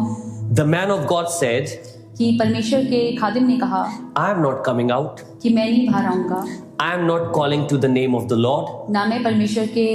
The man of God said, कि परमेश्वर के खादिम ने कहा I am not coming out. कि मैं नहीं बाहर आऊंगा, I am not calling to the name of the Lord. ना मैं परमेश्वर के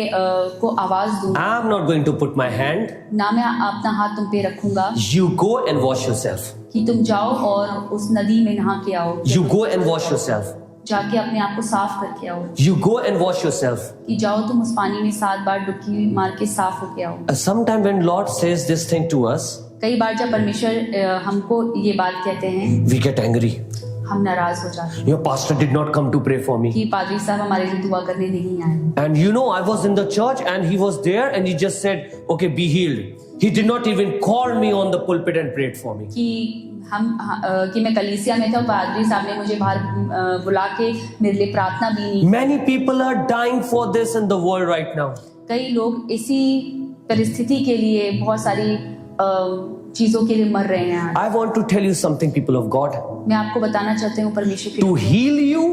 को आवाज दूं, I am not going to put my hand. ना मैं अपना हाथ तुम पे रखूंगा, You go and wash yourself. कि तुम जाओ और उस नदी में नहा के आओ, You go and wash yourself. जाके अपने आप को साफ करके आओ, You go and wash yourself. कि जाओ तुम उस पानी में 7 बार डुबकी मार के साफ होके आओ। Sometimes when Lord says this thing to us, कई बार जब परमेश्वर हमको ये बात कहते हैं, we get angry. हम नाराज हो जाते हैं Your pastor did not come to pray for me. कि पादरी साहब हमारे लिए दुआ करने नहीं आए। And you know, I was in the church and he was there and he just said, okay, be healed. He did not even call me on the pulpit and prayed for me. कि मैं कलीसिया में था, पादरी साहब ने मुझे बाहर बुला के मेरे लिए प्रार्थना भी नहीं। Many people are dying for this in the world right now. कई लोग इसी परिस्थिति के लिए, बहुत सारी चीजों के लिए मर रहे हैं। I want to tell you something, people of God. मैं आपको बताना चाहती हूँ परमेश्वर To के heal you,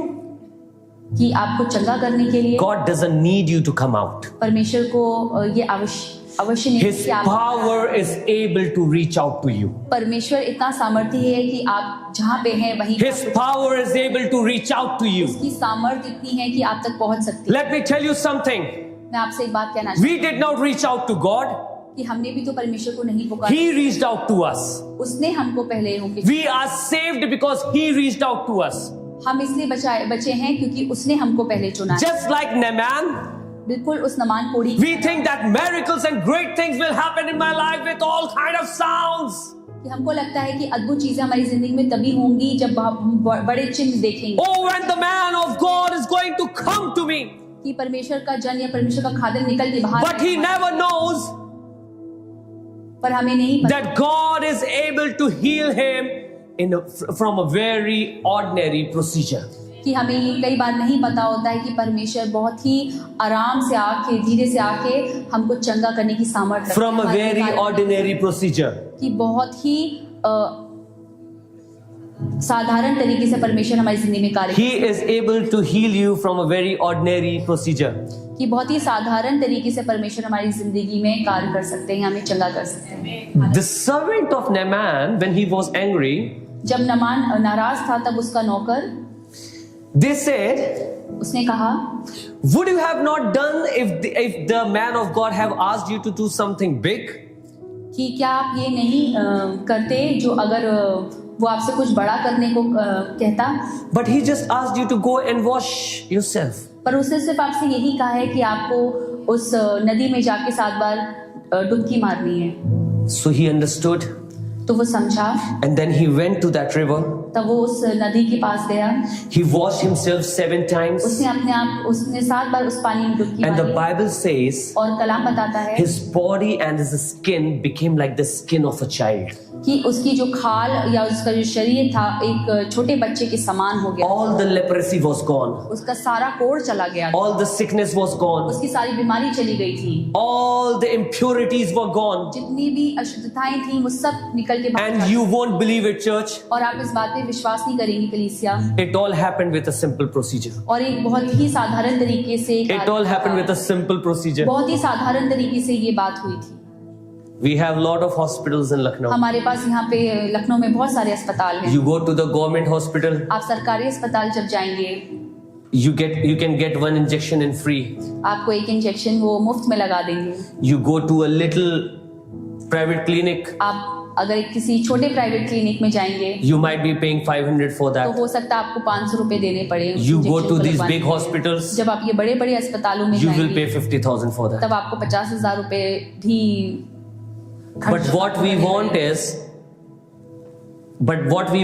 कि आपको चंगा करने के लिए God doesn't need you to come out. परमेश्वर को ये अवश्य नहीं His कि आप power is able to reach out to you. परमेश्वर इतना सामर्थ्य है कि आप जहाँ पे हैं वहीं His power is able to reach out to you. उसकी सामर्थ्य इतनी है कि आप तक पहुंच सकती है। Let me tell you something. मैं आपसे एक बात कहना चाहती We did not reach out to God. हूँ कि हमने भी तो परमेश्वर को नहीं पुकारा, He reached out to us. उसने हमको पहले होके We are saved because He reached out to us. हम इसलिए बचे हैं क्योंकि उसने हमको पहले चुना है। Just like Naaman, बिल्कुल उस नमान कोड़ी we think that miracles and great things will happen in my life with all kind of sounds. कि हमको लगता है कि अद्भुत चीजें हमारी जिंदगी में तभी होंगी जब हम बड़े चिन्ह देखेंगे Oh, when the man of God is going to come to me. कि परमेश्वर का जन या परमेश्वर का खादम निकल के बाहर But he never knows पर हमें नहीं पता that God is able to heal him from a very ordinary procedure. कि हमें ये कई बार नहीं पता होता है कि परमेश्वर बहुत ही आराम से आके धीरे से आके हमको चंगा करने की सामर्थ्य रखता है From a हमारे very कार्य में। ordinary procedure. कि बहुत ही साधारण तरीके से परमेश्वर हमारी जिंदगी में कार्य He is able to heal you from a very ordinary procedure. कि बहुत ही साधारण तरीके से परमेश्वर हमारी जिंदगी में कार्य कर सकते हैं, हमें चंगा कर सकते हैं। The servant of Naaman, when he was angry, जब नमान नाराज था तब उसका नौकर they said, उसने कहा would you have not done if the man of God have asked you to do something big? कि क्या आप ये नहीं करते जो अगर वो आपसे कुछ बड़ा करने को कहता, But he just asked you to go and wash yourself. पर उसने सिर्फ आपसे यही कहा है कि आपको उस नदी में जाके 7 बार डुबकी मारनी है। So he understood, तो वो समझा, and then he went to that river. तब वो उस नदी के पास गया, He washed himself 7 times. उसने 7 बार उस पानी में डुबकी And the मारी। Bible says और कलाम बताता है his body and his skin became like the skin of a child. कि उसकी जो खाल या उसका जो शरीर था एक छोटे बच्चे के समान हो गया। All the leprosy was gone. उसका सारा कोढ़ चला गया, All the sickness was gone. उसकी सारी बीमारी चली गई थी, All the impurities were gone. जितनी भी अशुद्धताएं थी वो सब निकल के बाहर And uh you won't believe it, church. और आप इस बात पे विश्वास नहीं करेंगे कलीसिया, It all happened with a simple procedure. और एक बहुत ही साधारण तरीके से It all happened with a simple procedure. बहुत ही साधारण तरीके से ये बात हुई थी। We have a lot of hospitals in Lucknow. हमारे पास यहाँ पे लखनऊ में बहुत सारे अस्पताल हैं। You go to the government hospital, आप सरकारी अस्पताल जब जाएंगे you can get 1 injection in free. आपको एक इंजेक्शन वो मुफ्त में लगा देंगे। You go to a little private clinic, आप अगर किसी छोटे प्राइवेट क्लिनिक में जाएंगे you might be paying 500 for तो that. हो सकता है आपको 500 रुपए देने पड़े। उस You go इंजेक्शन to को these लगवाने big के लिए। hospitals, जब आप ये बड़े बड़े अस्पतालों में you will जाएंगे pay 50,000 for that. तब आपको 50,000 रुपए भी But what we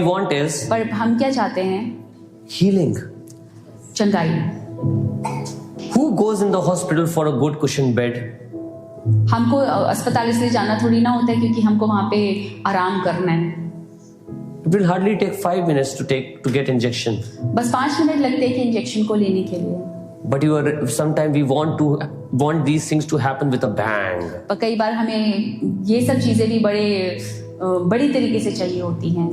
want is पर हम क्या चाहते हैं? healing. चंगाई। Who goes in the hospital for a good cushioned bed? हमको अस्पताल इसलिए जाना थोड़ी ना होता है क्योंकि हमको वहां पे आराम करना है। It will hardly take 5 minutes to get injection. बस 5 मिनट लगते हैं कि इंजेक्शन को लेने के लिए। But sometimes we want these things to happen with a bang. पर कई बार हमें ये सब चीजें भी बड़ी तरीके से चाहिए होती हैं।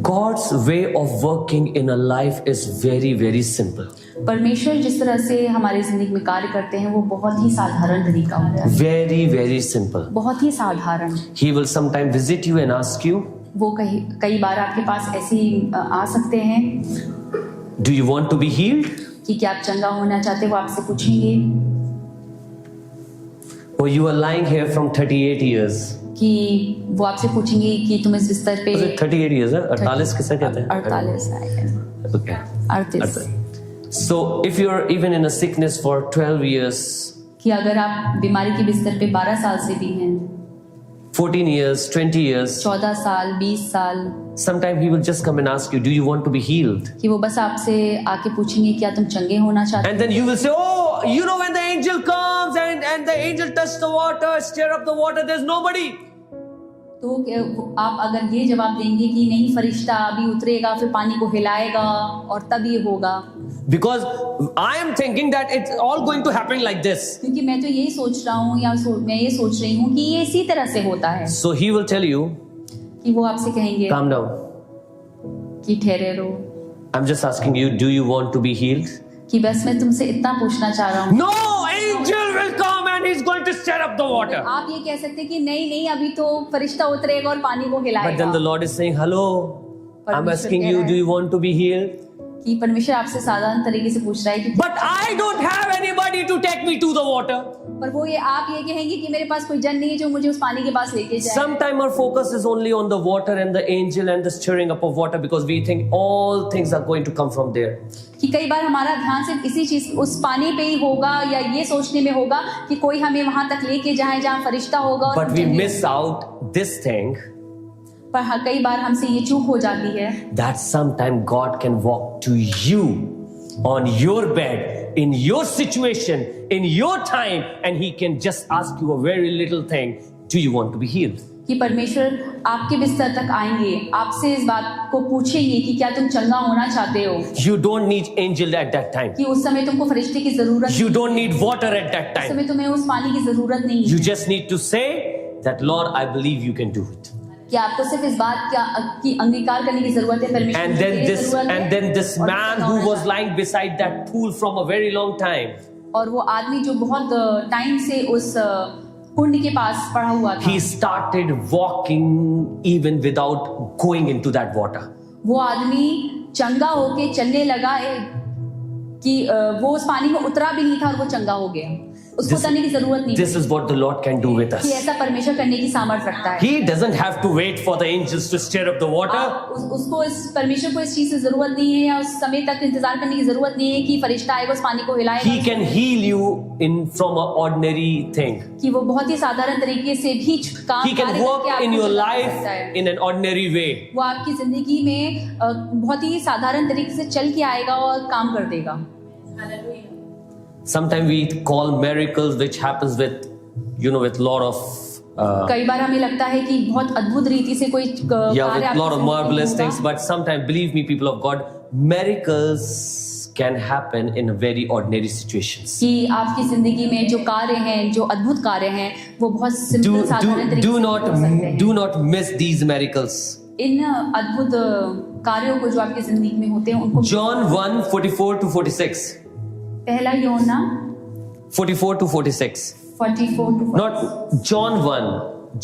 God's way of working in a life is very, very simple. परमेश्वर जिस तरह से हमारी जिंदगी में कार्य करते हैं वो बहुत ही साधारण तरीका होता है। Very, very simple. बहुत ही साधारण। He will sometimes visit you and ask you, वो कई बार आपके पास ऐसे ही आ सकते हैं do you want to be healed? कि क्या आप चंगा होना चाहते, वो आपसे पूछेंगे Or you are lying here from 38 years. कि वो आपसे पूछेंगे कि तुम इस बिस्तर पे Was it 38 years? 48 किसे कहते हैं? 48 Okay. 38 So if you're even in a sickness for 12 years, कि अगर आप बीमारी के बिस्तर पे 12 साल से भी हैं, 14 years, 20 years, 14 साल 20 साल, sometime he will just come and ask you, do you want to be healed? कि वो बस आपसे आके पूछेंगे क्या तुम चंगे होना चाहते And then you will say, oh, you know when the angel comes and the angel touches the water, stir up the water, there's nobody. तो आप अगर ये जवाब देंगे कि नहीं फरिश्ता अभी उतरेगा फिर पानी को हिलाएगा और तब ये होगा, Because I am thinking that it's all going to happen like this. क्योंकि मैं तो यही सोच रहा हूँ या मैं ये सोच रही हूँ कि ये इसी तरह से होता है, So he will tell you, कि वो आपसे कहेंगे calm down. कि ठहरे रहो, I'm just asking you, do you want to be healed? कि बस मैं तुमसे इतना पूछना चाह रहा हूँ। No, angel will come and he's going to stir up the water. आप ये कह सकते हैं कि नहीं नहीं अभी तो फरिश्ता उतरेगा और पानी को But then हिलाएगा। the Lord is saying, hello, I'm परमेश्वर asking कह you, रहा do है you want to be healed? कि परमेश्वर आपसे साधारण तरीके से पूछ रहा है कि But I don't have anybody to take me to the water. पर वो ये आप ये कहेंगे कि मेरे पास कोई जन नहीं है जो मुझे उस पानी के पास लेके जाए। Sometimes our focus is only on the water and the angel and the stirring up of water because we think all things are going to come from there. कि कई बार हमारा ध्यान सिर्फ इसी चीज उस पानी पे ही होगा या ये सोचने में होगा कि कोई हमें वहां तक लेके जाए जहाँ फरिश्ता होगा और But हम we चले miss out this thing पर हाँ, कई बार हमसे ये चूक हो जाती है that sometime God can walk to you on your bed, in your situation, in your time, and He can just ask you a very little thing. Do you want to be healed? कि परमेश्वर आपके बिस्तर तक आएंगे, आपसे इस बात को पूछेंगे कि क्या तुम चंगा होना चाहते हो। You don't need angel at that time. कि उस समय तुमको फरिश्ते की जरूरत You don't need water at that उस time. समय तुम्हें उस पानी की जरूरत नहीं You है just need to say that, Lord, I believe you can do it. कि आपको सिर्फ इस बात की अंगीकार करने की जरूरत है परमेश्वर And मुझे then तेरी this, जरूरत है and then this और man मुझे who होना was चाहिए। lying beside that pool from a very long time, और वो आदमी जो बहुत टाइम से उस कुंड के पास पड़ा हुआ था he started walking even without going into that water. वो आदमी चंगा होके चलने लगा कि वो उस पानी में उतरा भी नहीं था और वो चंगा हो गया। उसको उतरने की जरूरत नहीं This is what the Lord can do with कि us. ऐसा परमेश्वर करने की सामर्थ रखता है। He doesn't have to wait for the angels to stir up the water. उसको इस परमेश्वर को इस चीज से जरूरत नहीं है या उस समय तक इंतजार करने की जरूरत नहीं है कि फरिश्ता आएगा उस पानी को हिलाएगा। He can heal you in from an ordinary thing. कि वो बहुत ही साधारण तरीके से भी काम He can कार्य work करके in आपको your चला life सकता है। in an ordinary way. वो आपकी जिंदगी में बहुत ही साधारण तरीके से चल के आएगा और काम कर देगा। Sometimes we call miracles which happens with, with lot of कई बार हमें लगता है कि बहुत अद्भुत रीति से कोई with कार्य आपकी lot of जिंदगी में marvelous होगा। things, but sometimes, believe me, people of God, miracles can happen in very ordinary situations. कि आपकी जिंदगी में जो कार्य हैं जो अद्भुत कार्य हैं वो बहुत सिंपल साधारण तरीके से हो सकते हैं। Do not miss these miracles. इन अद्भुत कार्यों को जो आपकी जिंदगी में होते हैं उनको John 1:44-46. पहला योना 44-46. 44 to Not John 1.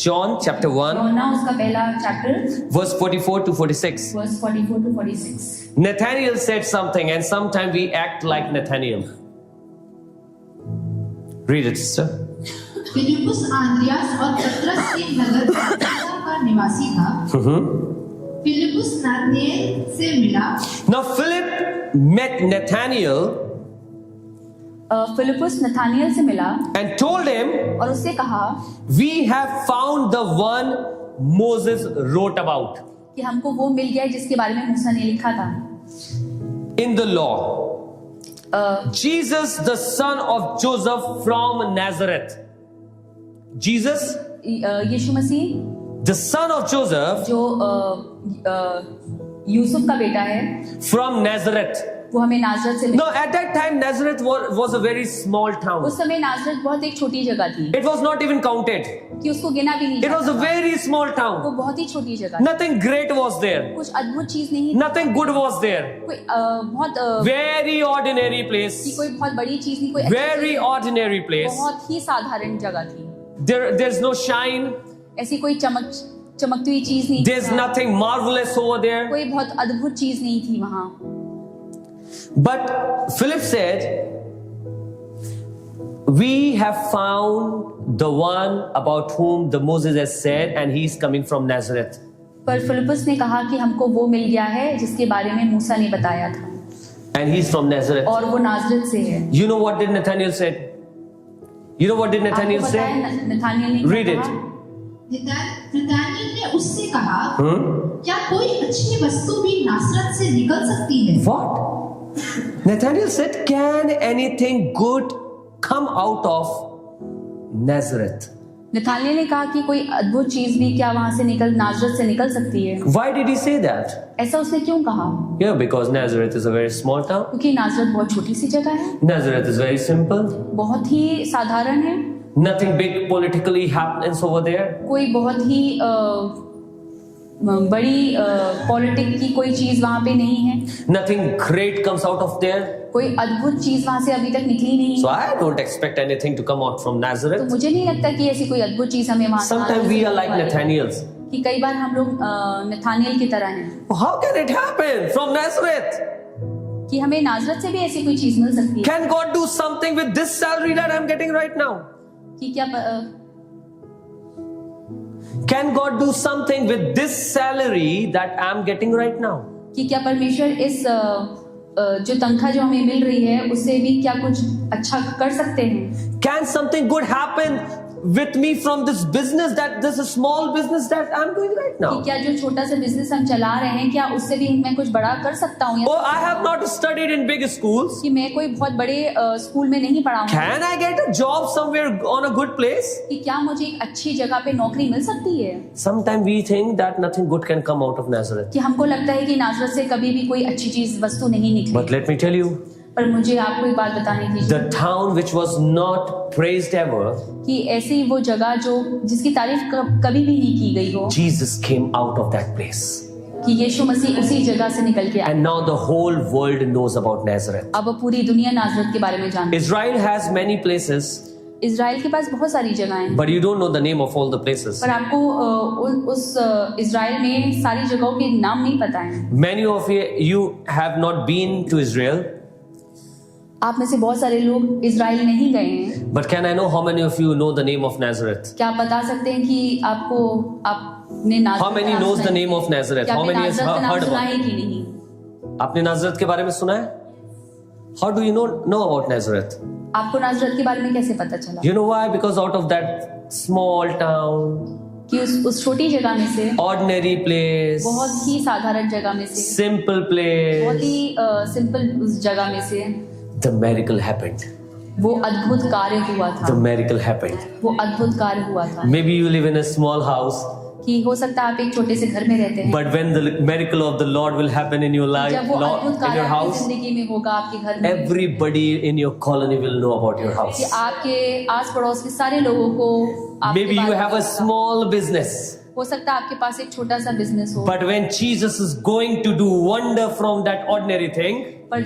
John chapter 1, योना उसका पहला chapter verse 44-46. Verse 44 to 46। Nathaniel said something, and sometimes we act like Nathaniel. Read it, sister. फिलिप्पुस आंद्रियास और पतरस के नगर बैतसैदा का निवासी था। फिलिप्पुस नाथनिएल से मिला। Now Philip met Nathaniel फिलिप्पुस नथानिएल से मिला and told him, और उससे कहा "We have found the one Moses wrote about कि हमको वो मिल गया है जिसके बारे में मूसा ने लिखा था। in the law, a, Jesus, the son of Joseph from Nazareth." Jesus, Yeshu Masih the son of Joseph जो यूसुफ का बेटा है from Nazareth. वो हमें नाजरत से Now, मिला। at that time, Nazareth was a very small town. उस समय नाजरत बहुत एक छोटी जगह थी It was not even counted. कि उसको गिना भी नहीं It was जाता a था। very small वो town. बहुत ही छोटी जगह थी। Nothing great was there. कुछ अद्भुत चीज नहीं थी। Nothing good was there. कोई बहुत Very ordinary कि place. कोई बहुत बड़ी चीज नहीं, कोई अच्छी Very चीज ordinary नहीं, place. बहुत ही साधारण जगह थी। There's no shine. ऐसी कोई चमकती हुई चीज नहीं There's थी। nothing marvelous over there. कोई बहुत अद्भुत चीज नहीं थी वहां। But Philip said, "We have found the one about whom the Moses has said, and he is coming from Nazareth." पर फिलिप्पुस ने कहा कि हमको वो मिल गया है जिसके बारे में मूसा ने बताया था And he's from Nazareth. और वो नाजरत से है। You know what did Nathaniel said? You know what did Nathaniel आपको पता say? है नथानिएल ने क्या Read it. कहा? नथानिएल ने उससे कहा, क्या कोई अच्छी वस्तु भी नासरत से निकल सकती है? What? Nathaniel said, "Can anything good come out of Nazareth?" Nathaniel ने कहा कि कोई अद्भुत चीज भी क्या वहां से नाजरत से निकल सकती है? Why did he say that? ऐसा उसने क्यों कहा? Yeah, because Nazareth is a very small town. क्योंकि नाजरत बहुत छोटी सी जगह है, Nazareth is very simple. बहुत ही साधारण है, Nothing big politically happens over there. कोई बहुत ही बड़ी पॉलिटिक की कोई चीज वहाँ पे नहीं है, Nothing great comes out of there. कोई अद्भुत चीज वहाँ से अभी तक निकली नहीं So है। I don't expect anything to come out from तो Nazareth. मुझे नहीं लगता कि ऐसी कोई अद्भुत चीज हमें वहाँ से Sometimes we are like आने वाली है। Nathaniels. कि कई बार हम लोग नथानियल की तरह हैं How can it happen from Nazareth? कि हमें नाजरत से भी ऐसी कोई चीज मिल सकती है Can God do something with this salary that I'm getting right now? कि क्या Can God do something with this salary that I'm getting right now? कि क्या परमेश्वर इस जो तनख्वाह जो हमें मिल रही है उससे भी क्या कुछ अच्छा कर सकते हैं? Can something good happen with me from this business, that this is small business that I'm doing right कि now? क्या जो छोटा सा बिजनेस हम चला रहे हैं क्या उससे भी मैं कुछ बड़ा कर सकता हूँ Oh, I have not studied in big schools. कि मैं कोई बहुत बड़े स्कूल में नहीं पढ़ा हूँ Can I get a job somewhere on a good place? कि क्या मुझे एक अच्छी जगह पे नौकरी मिल सकती है? Sometimes we think that nothing good can come out of Nazareth. कि हमको लगता है कि नाजरत से कभी भी कोई अच्छी चीज वस्तु नहीं निकली, But let me tell you, पर मुझे आपको एक बात बताने दीजिए the town which was not praised ever, कि ऐसी वो जगह जो जिसकी तारीफ कभी भी नहीं की गई हो, Jesus came out of that place. कि यीशु मसीह उसी जगह से निकल के आए। And now the whole world knows about Nazareth. अब पूरी दुनिया नाजरत के बारे में जानती है। Israel has many places, Israel के पास बहुत सारी जगहें हैं, but you don't know the name of all the places. पर आपको उस इजराइल में सारी जगहों के नाम नहीं पता है। Many of you have not been to Israel, आप में से बहुत सारे लोग इजराइल नहीं गए हैं, but can I know how many of you know the name of Nazareth? क्या आप बता सकते हैं कि आपने नाजरत How many का नाम knows सुना the है? name of Nazareth? क्या How आपने many has नाजरत का नाम heard सुना about? है कि नहीं? आपने नाजरत के बारे में सुना है? How do you know about Nazareth? आपको नाजरत के बारे में कैसे पता चला? You know why? Because out of that small town, कि उस छोटी जगह में से, ordinary place, बहुत ही साधारण जगह में से, simple बहुत place, ही सिंपल उस जगह में से the miracle happened. वो अद्भुत कार्य हुआ The था। miracle happened. वो अद्भुत कार्य हुआ था Maybe you live in a small house, कि हो सकता है आप एक छोटे से घर में रहते हैं, but when the miracle of the Lord will happen in your life, जब वो अद्भुत in कार्य your आपकी house, जिंदगी में होगा, आपके घर में, everybody in your colony will know about your कि house. आपके आस पड़ोस के सारे लोगों को आपके Maybe you बारे में have a पता। small business, हो सकता है आपके पास एक छोटा सा बिजनेस हो, but when Jesus is going to do wonder from that ordinary thing, पर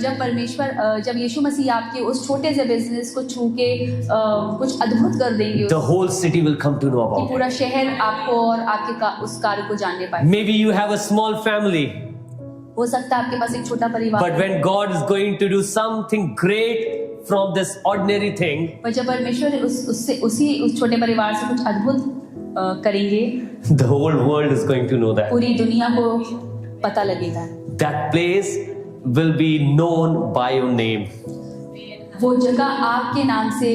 जब यीशु मसीह आपके उस छोटे से बिजनेस को छू के कुछ अद्भुत कर देंगे, the whole city will come to know कि about it. पूरा शहर आपको और आपके उस कार्य को जानने पाए। Maybe you have a small family, हो सकता है आपके पास एक छोटा परिवार, but when God is going to do something great from this ordinary thing, पर जब परमेश्वर उस छोटे परिवार से कुछ अद्भुत करेंगे, the whole world is going to know that. पूरी दुनिया को पता लगेगा। That place will be known by your name. वो जगह आपके नाम से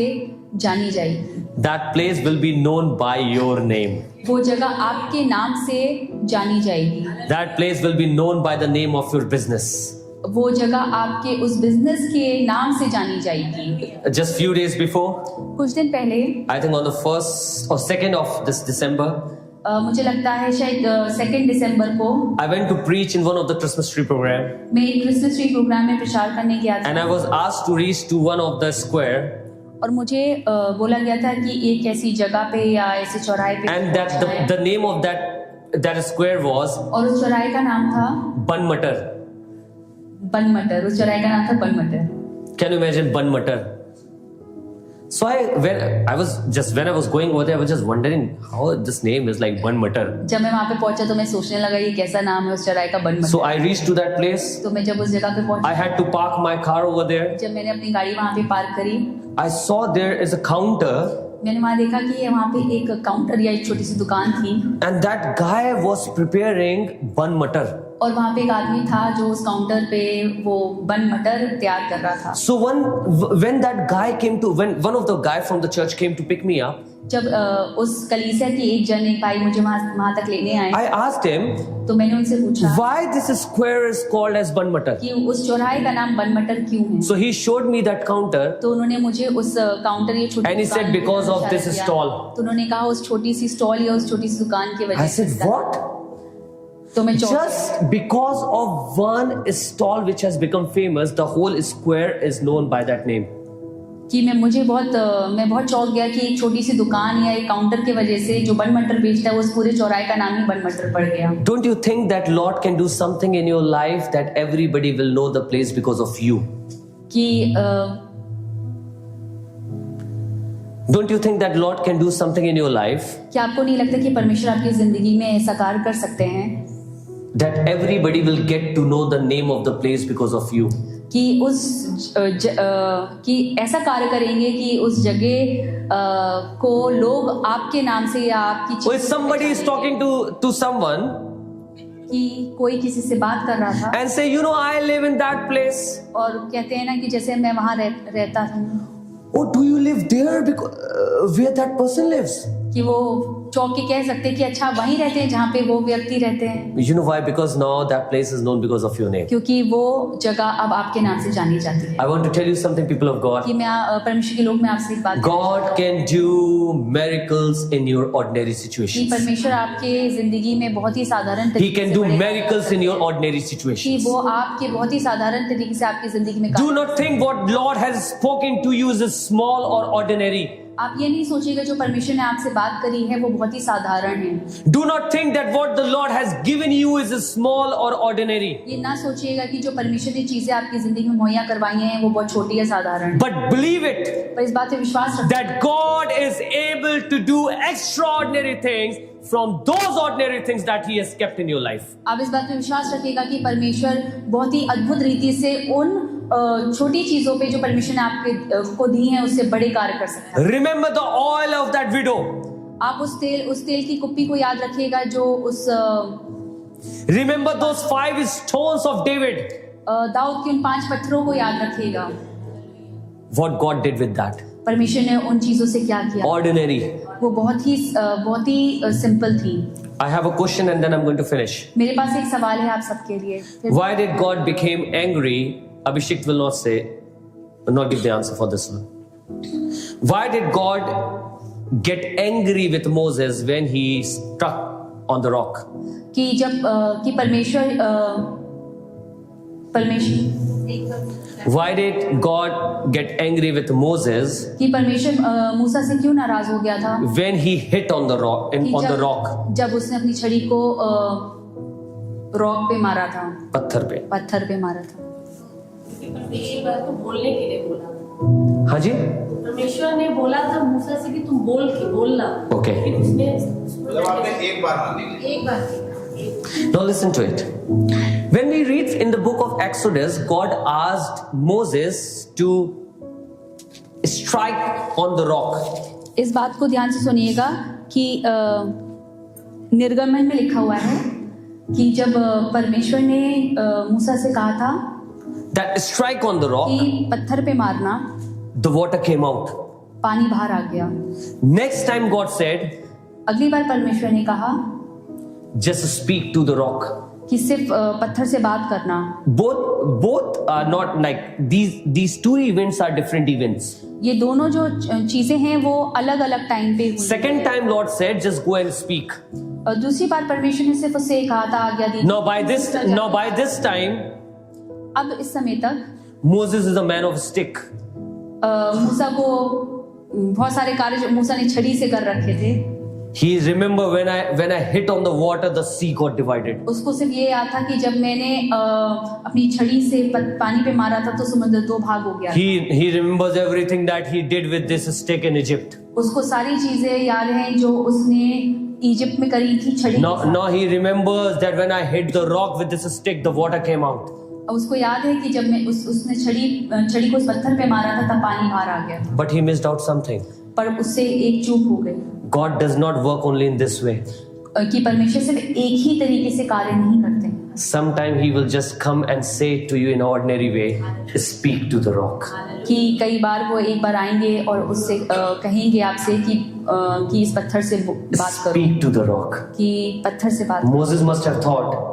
जानी जाएगी, That place will be known by your name. वो जगह आपके नाम से जानी जाएगी, That place will be known by the name of your business. वो जगह आपके उस बिजनेस के नाम से जानी जाएगी। Just few days before, कुछ दिन पहले, I think on the 1st or 2nd of this December, मुझे लगता है शायद 2 दिसंबर को, I went to preach in one of the Christmas tree program, मैं एक क्रिसमस ट्री प्रोग्राम में प्रचार करने गया था, and I was asked to reach to one of the square, और मुझे बोला गया था कि एक ऐसी जगह पे या ऐसे चौराहे पे and that जाएं। the name of that square was और उस चौराहे का नाम था Bun Matar. बन मटर। उस चौराहे का नाम था बन मटर। Can you imagine Bun Matar? So when I was going over there, I was just wondering how this name is like Bun Matar. जब मैं वहाँ पे पहुंचा तो मैं सोचने लगा ये कैसा नाम है उस चौराहे का, बन So मटर। I reached to that place. तो मैं जब उस जगह पे I पहुंचा, had to park my car over there. जब मैंने अपनी गाड़ी वहाँ पे पार्क करी, I saw there is a counter, मैंने वहाँ देखा कि वहाँ पे एक काउंटर या एक छोटी सी दुकान थी, and that guy was preparing Bun Matar. और वहाँ पे एक आदमी था जो उस काउंटर पे वो बन मटर तैयार कर रहा था। So when one of the guy from the church came to pick me up, जब उस कलीसिया की एक भाई मुझे वहाँ तक लेने आए, I asked him तो मैंने उनसे पूछा why this square is called as Bun Matar. कि उस चौराहे का नाम बन मटर क्यों है। So he showed me that counter, तो उन्होंने मुझे उस काउंटर या छोटी And he दुकान said, की "Because तरफ of this इशारा किया। stall." तो उन्होंने कहा उस छोटी सी स्टॉल या उस छोटी सी दुकान की वजह I से। said, what? तो मैं चौंक Just because of one stall which has become famous, the whole square is known by that name. कि मैं बहुत चौंक गया कि एक छोटी सी दुकान या एक काउंटर की वजह से जो बन मटर बेचता है उस पूरे चौराहे का नाम ही बन मटर पड़ गया। Don't you think that Lord can do something in your life that everybody will know the place because of you? कि Don't you think that Lord can do something in your life क्या आपको नहीं लगता कि परमेश्वर आपकी जिंदगी में ऐसा कार्य कर सकते हैं that everybody will get to know the name of the place because of you? कि कि ऐसा कार्य करेंगे कि उस जगह को लोग आपके नाम से या आपकी Or if somebody is talking to someone कि कोई किसी से बात कर रहा था and say, you know, I live in that place. और कहते हैं ना कि जैसे मैं वहां रहता हूँ, Oh, do you live there? Because where that person lives? कि वो चौंक के कह सकते हैं कि अच्छा वहीं रहते हैं जहाँ पे वो व्यक्ति रहते हैं। You know why? Because now that place is known because of your name. क्योंकि वो जगह अब आपके नाम से जानी जाती है। I want to tell you something, people of God. कि मैं परमेश्वर के लोग, मैं आपसे एक बात God can do miracles in your ordinary कि situations. परमेश्वर आपके जिंदगी में बहुत ही साधारण He can do miracles in your ordinary कि situations. वो आपके बहुत ही साधारण तरीके से आपकी जिंदगी में Do not think what Lord has spoken to you is small or ordinary. आप ये नहीं सोचिएगा जो परमेश्वर ने आपसे बात करी है वो बहुत ही साधारण है। Do not think that what the Lord has given you is small or ordinary. ये ना सोचिएगा कि जो परमेश्वर ने चीजें आपकी जिंदगी में मुहैया करवाई हैं वो बहुत छोटी या साधारण है। But believe it, पर इस बात पे विश्वास रखिए that God is able to do extraordinary things from those ordinary things that He has kept in your life. आप इस बात पे विश्वास रखिएगा कि परमेश्वर बहुत ही अद्भुत रीति से उन छोटी चीजों पे जो परमेश्वर ने आपके को दी हैं उससे बड़े कार्य कर सकता है। Remember the oil of that widow. आप उस तेल की कुप्पी को याद रखिएगा जो उस Remember those 5 stones of David. Dawood के उन 5 पत्थरों को याद रखिएगा। What God did with that. परमेश्वर ने उन चीजों से क्या किया। Ordinary. वो बहुत ही सिंपल थी। I have a question and then I'm going to finish. मेरे पास एक सवाल है आप सबके लिए। Why did God became angry? Abhishek will not give the answer for this one. Why did God get angry with Moses when he struck on the rock? कि जब कि परमेश्वर Why did God get angry with Moses कि परमेश्वर मूसा से क्यों नाराज हो गया था when he hit on the rock कि on the rock? जब उसने अपनी छड़ी को रॉक पे मारा था, पत्थर पे मारा था। परमेश्वर तो बोलने के लिए बोला। हाँ जी, परमेश्वर ने बोला था मूसा से कि तुम बोलना। Okay. फिर उसने मतलब आपने एक बार मानी ली। एक बार now listen to it. When we read in the book of Exodus, God asked Moses to strike on the rock. इस बात को ध्यान से सुनिएगा कि निर्गमन में लिखा हुआ है कि जब परमेश्वर ने मूसा से कहा था That strike on the rock, कि पत्थर पे मारना, the water came out. पानी बाहर आ गया। Next time God said, अगली बार परमेश्वर ने कहा just speak to the rock. कि सिर्फ पत्थर से बात करना। Both are not like these 2 events are different events. ये दोनों जो चीजें हैं वो अलग अलग टाइम पे हुई। Second time Lord said, just go and speak. और दूसरी बार परमेश्वर ने सिर्फ उससे कहा था, आज्ञा दी। Now by this time, अब इस समय तक Moses is a man of stick. मूसा को बहुत सारे कार्य जो मूसा ने छड़ी से कर रखे थे। He remember when I hit on the water, the sea got divided. उसको सिर्फ ये याद था कि जब मैंने अपनी छड़ी से पानी पे मारा था तो समुद्र 2 भाग हो गया। He remembers everything that he did with this stick in Egypt. उसको सारी चीजें याद हैं जो उसने इजिप्ट में करी थी छड़ी। Now he remembers that when I hit the rock with this stick, the water came out. उसको याद है कि जब मैं उसने छड़ी को उस पत्थर पे मारा था तब पानी बाहर आ गया था। But he missed out something. पर उससे एक चूक हो गई। God does not work only in this way. कि परमेश्वर सिर्फ एक ही तरीके से कार्य नहीं करते। Sometime he will just come and say to you in an ordinary way, speak to the rock. कि कई बार वो एक बार आएंगे और उससे कहेंगे आपसे कि इस पत्थर से बात करो। Speak to the rock. कि पत्थर से बात। Moses must have thought,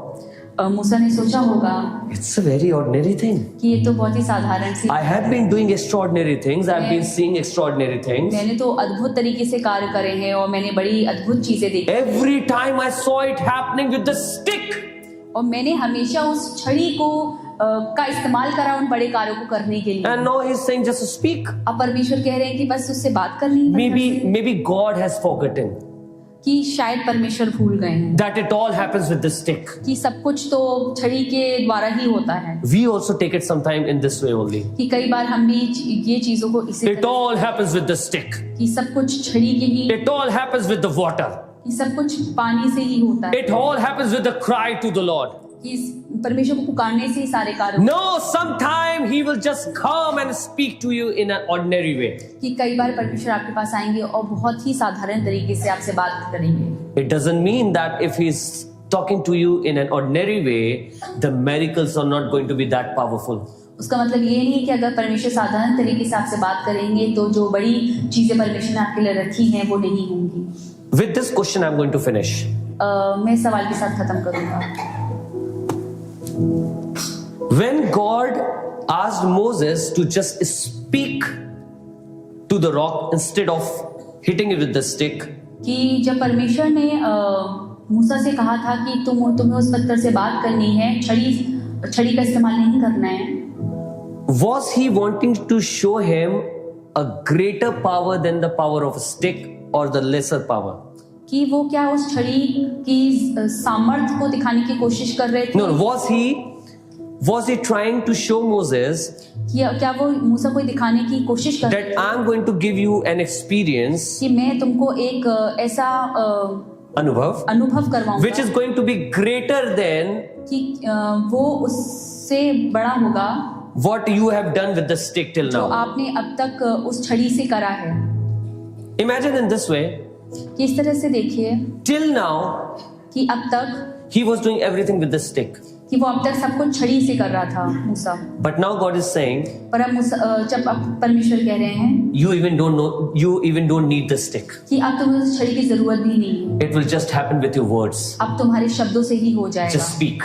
मूसा ने सोचा होगा it's a very ordinary thing. कि ये तो बहुत ही साधारण सी। I have been doing extraordinary things. I've been seeing extraordinary things. मैंने तो अद्भुत तरीके से कार्य करे हैं और मैंने बड़ी अद्भुत चीजें देखी। Every time I saw it happening with the stick. और मैंने हमेशा उस छड़ी को का इस्तेमाल करा उन बड़े कार्यों को करने के लिए। And now he's saying just to speak. अब परमेश्वर कह रहे हैं कि बस उससे बात करनी है, Maybe God has forgotten कि शायद परमेश्वर भूल गए हैं that it all happens with the stick. कि सब कुछ तो छड़ी के द्वारा ही होता है, We also take it sometime in this way only. कि कई बार हम भी ये चीजों को इसी It all happens with the stick. कि सब कुछ छड़ी के ही, It all happens with the water. कि सब कुछ पानी से ही होता है, It all happens with the cry to the Lord. कि परमेश्वर को पुकारने से ही सारे कार्य No, sometime he will just come and speak to you in an ordinary way. कि कई बार परमेश्वर आपके पास आएंगे और बहुत ही साधारण तरीके से आपसे बात करेंगे। It doesn't mean that if he's talking to you in an ordinary way, the miracles are not going to be that powerful. उसका मतलब ये नहीं है कि अगर परमेश्वर साधारण तरीके से आपसे बात करेंगे तो जो बड़ी चीजें परमेश्वर ने आपके लिए रखी हैं वो नहीं होंगी। With this question, I'm going to finish. मैं सवाल के साथ खत्म करूंगा। When God asked Moses to just speak to the rock instead of hitting it with the stick, कि जब परमेश्वर ने मूसा से कहा था कि तुम्हें उस पत्थर से बात करनी है, छड़ी का इस्तेमाल नहीं करना है, was he wanting to show him a greater power than the power of a stick or the lesser power? कि वो क्या उस छड़ी की सामर्थ्य को दिखाने की कोशिश कर रहे थे? No, was he trying to show Moses क्या वो मूसा को दिखाने की कोशिश कर रहे that I'm going to give you an experience, कि मैं तुमको एक ऐसा अनुभव करवाऊंगा which is going to be greater than कि वो उससे बड़ा होगा what you have done with the stick till जो now. आपने अब तक उस छड़ी से करा है। Imagine in this way, कि इस तरह से देखिए till now कि अब तक he was doing everything with the stick, कि वो अब तक सब कुछ छड़ी से कर रहा था मूसा, but now God is saying पर अब जब अब परमेश्वर कह रहे हैं you even don't need the stick. कि अब तुम्हें उस छड़ी की जरूरत भी नहीं है, It will just happen with your words. अब तुम्हारे शब्दों से ही हो जाएगा। Just speak.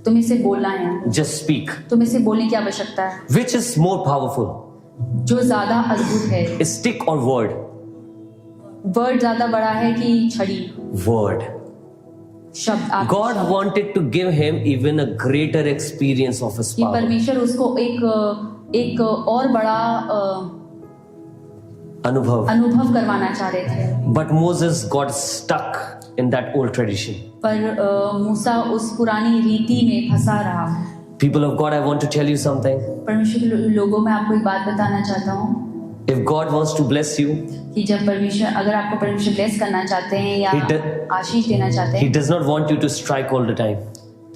तुम्हें से बोलना है, Just speak. तुम्हें से बोलने की आवश्यकता है। Which is more powerful, जो ज्यादा अद्भुत है, a stick or word? Word ज्यादा बड़ा है कि छड़ी? Word. शब्द। आप God wanted to give him even a greater experience of his कि power. परमेश्वर उसको एक और बड़ा अनुभव करवाना चाह रहे थे, But Moses got stuck in that old tradition. पर मूसा उस पुरानी रीति में फंसा रहा। People of God, I want to tell you something. परमेश्वर के लोगों में आपको एक बात बताना चाहता हूँ If God wants to bless you, कि जब परमेश्वर अगर आपको परमेश्वर ब्लेस करना चाहते हैं या आशीष देना चाहते He हैं, does not want you to strike all the time.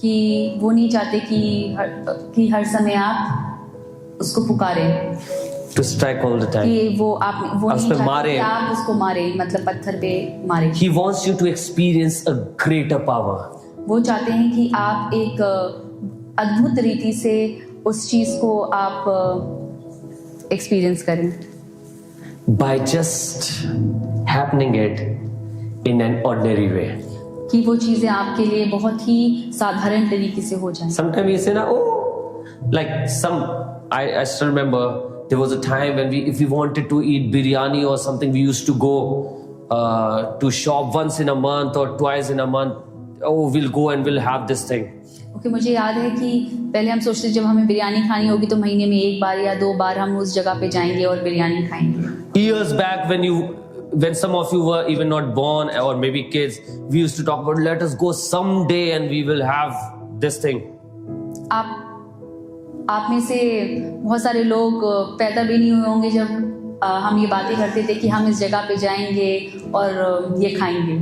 कि वो नहीं चाहते कि हर समय आप उसको पुकारें, To strike all the time. कि वो उस नहीं पे चाहते मारे। कि आप उसको मारे, मतलब पत्थर पे मारे। He wants you to experience a greater power. वो चाहते हैं कि आप एक अद्भुत रीति से उस चीज को आप एक्सपीरियंस करें, By just happening it in an ordinary way. कि वो चीजें आपके लिए बहुत ही साधारण तरीके से हो जाएं। Sometimes we say, oh, like I still remember there was a time when if we wanted to eat biryani or something, we used to go to shop once in a month or twice in a month. Oh, we'll go and we'll have this thing. Okay, मुझे याद है कि पहले हम सोचते जब हमें बिरयानी खानी होगी तो महीने में एक बार या 2 बार हम उस जगह पे जाएंगे और बिरयानी खाएंगे। Years back when some of you were even not born or maybe kids, we used to talk about let us go someday and we will have this thing. आप में से बहुत सारे लोग पैदा भी नहीं हुए होंगे जब हम ये बातें करते थे कि हम इस जगह पे जाएंगे और ये खाएंगे।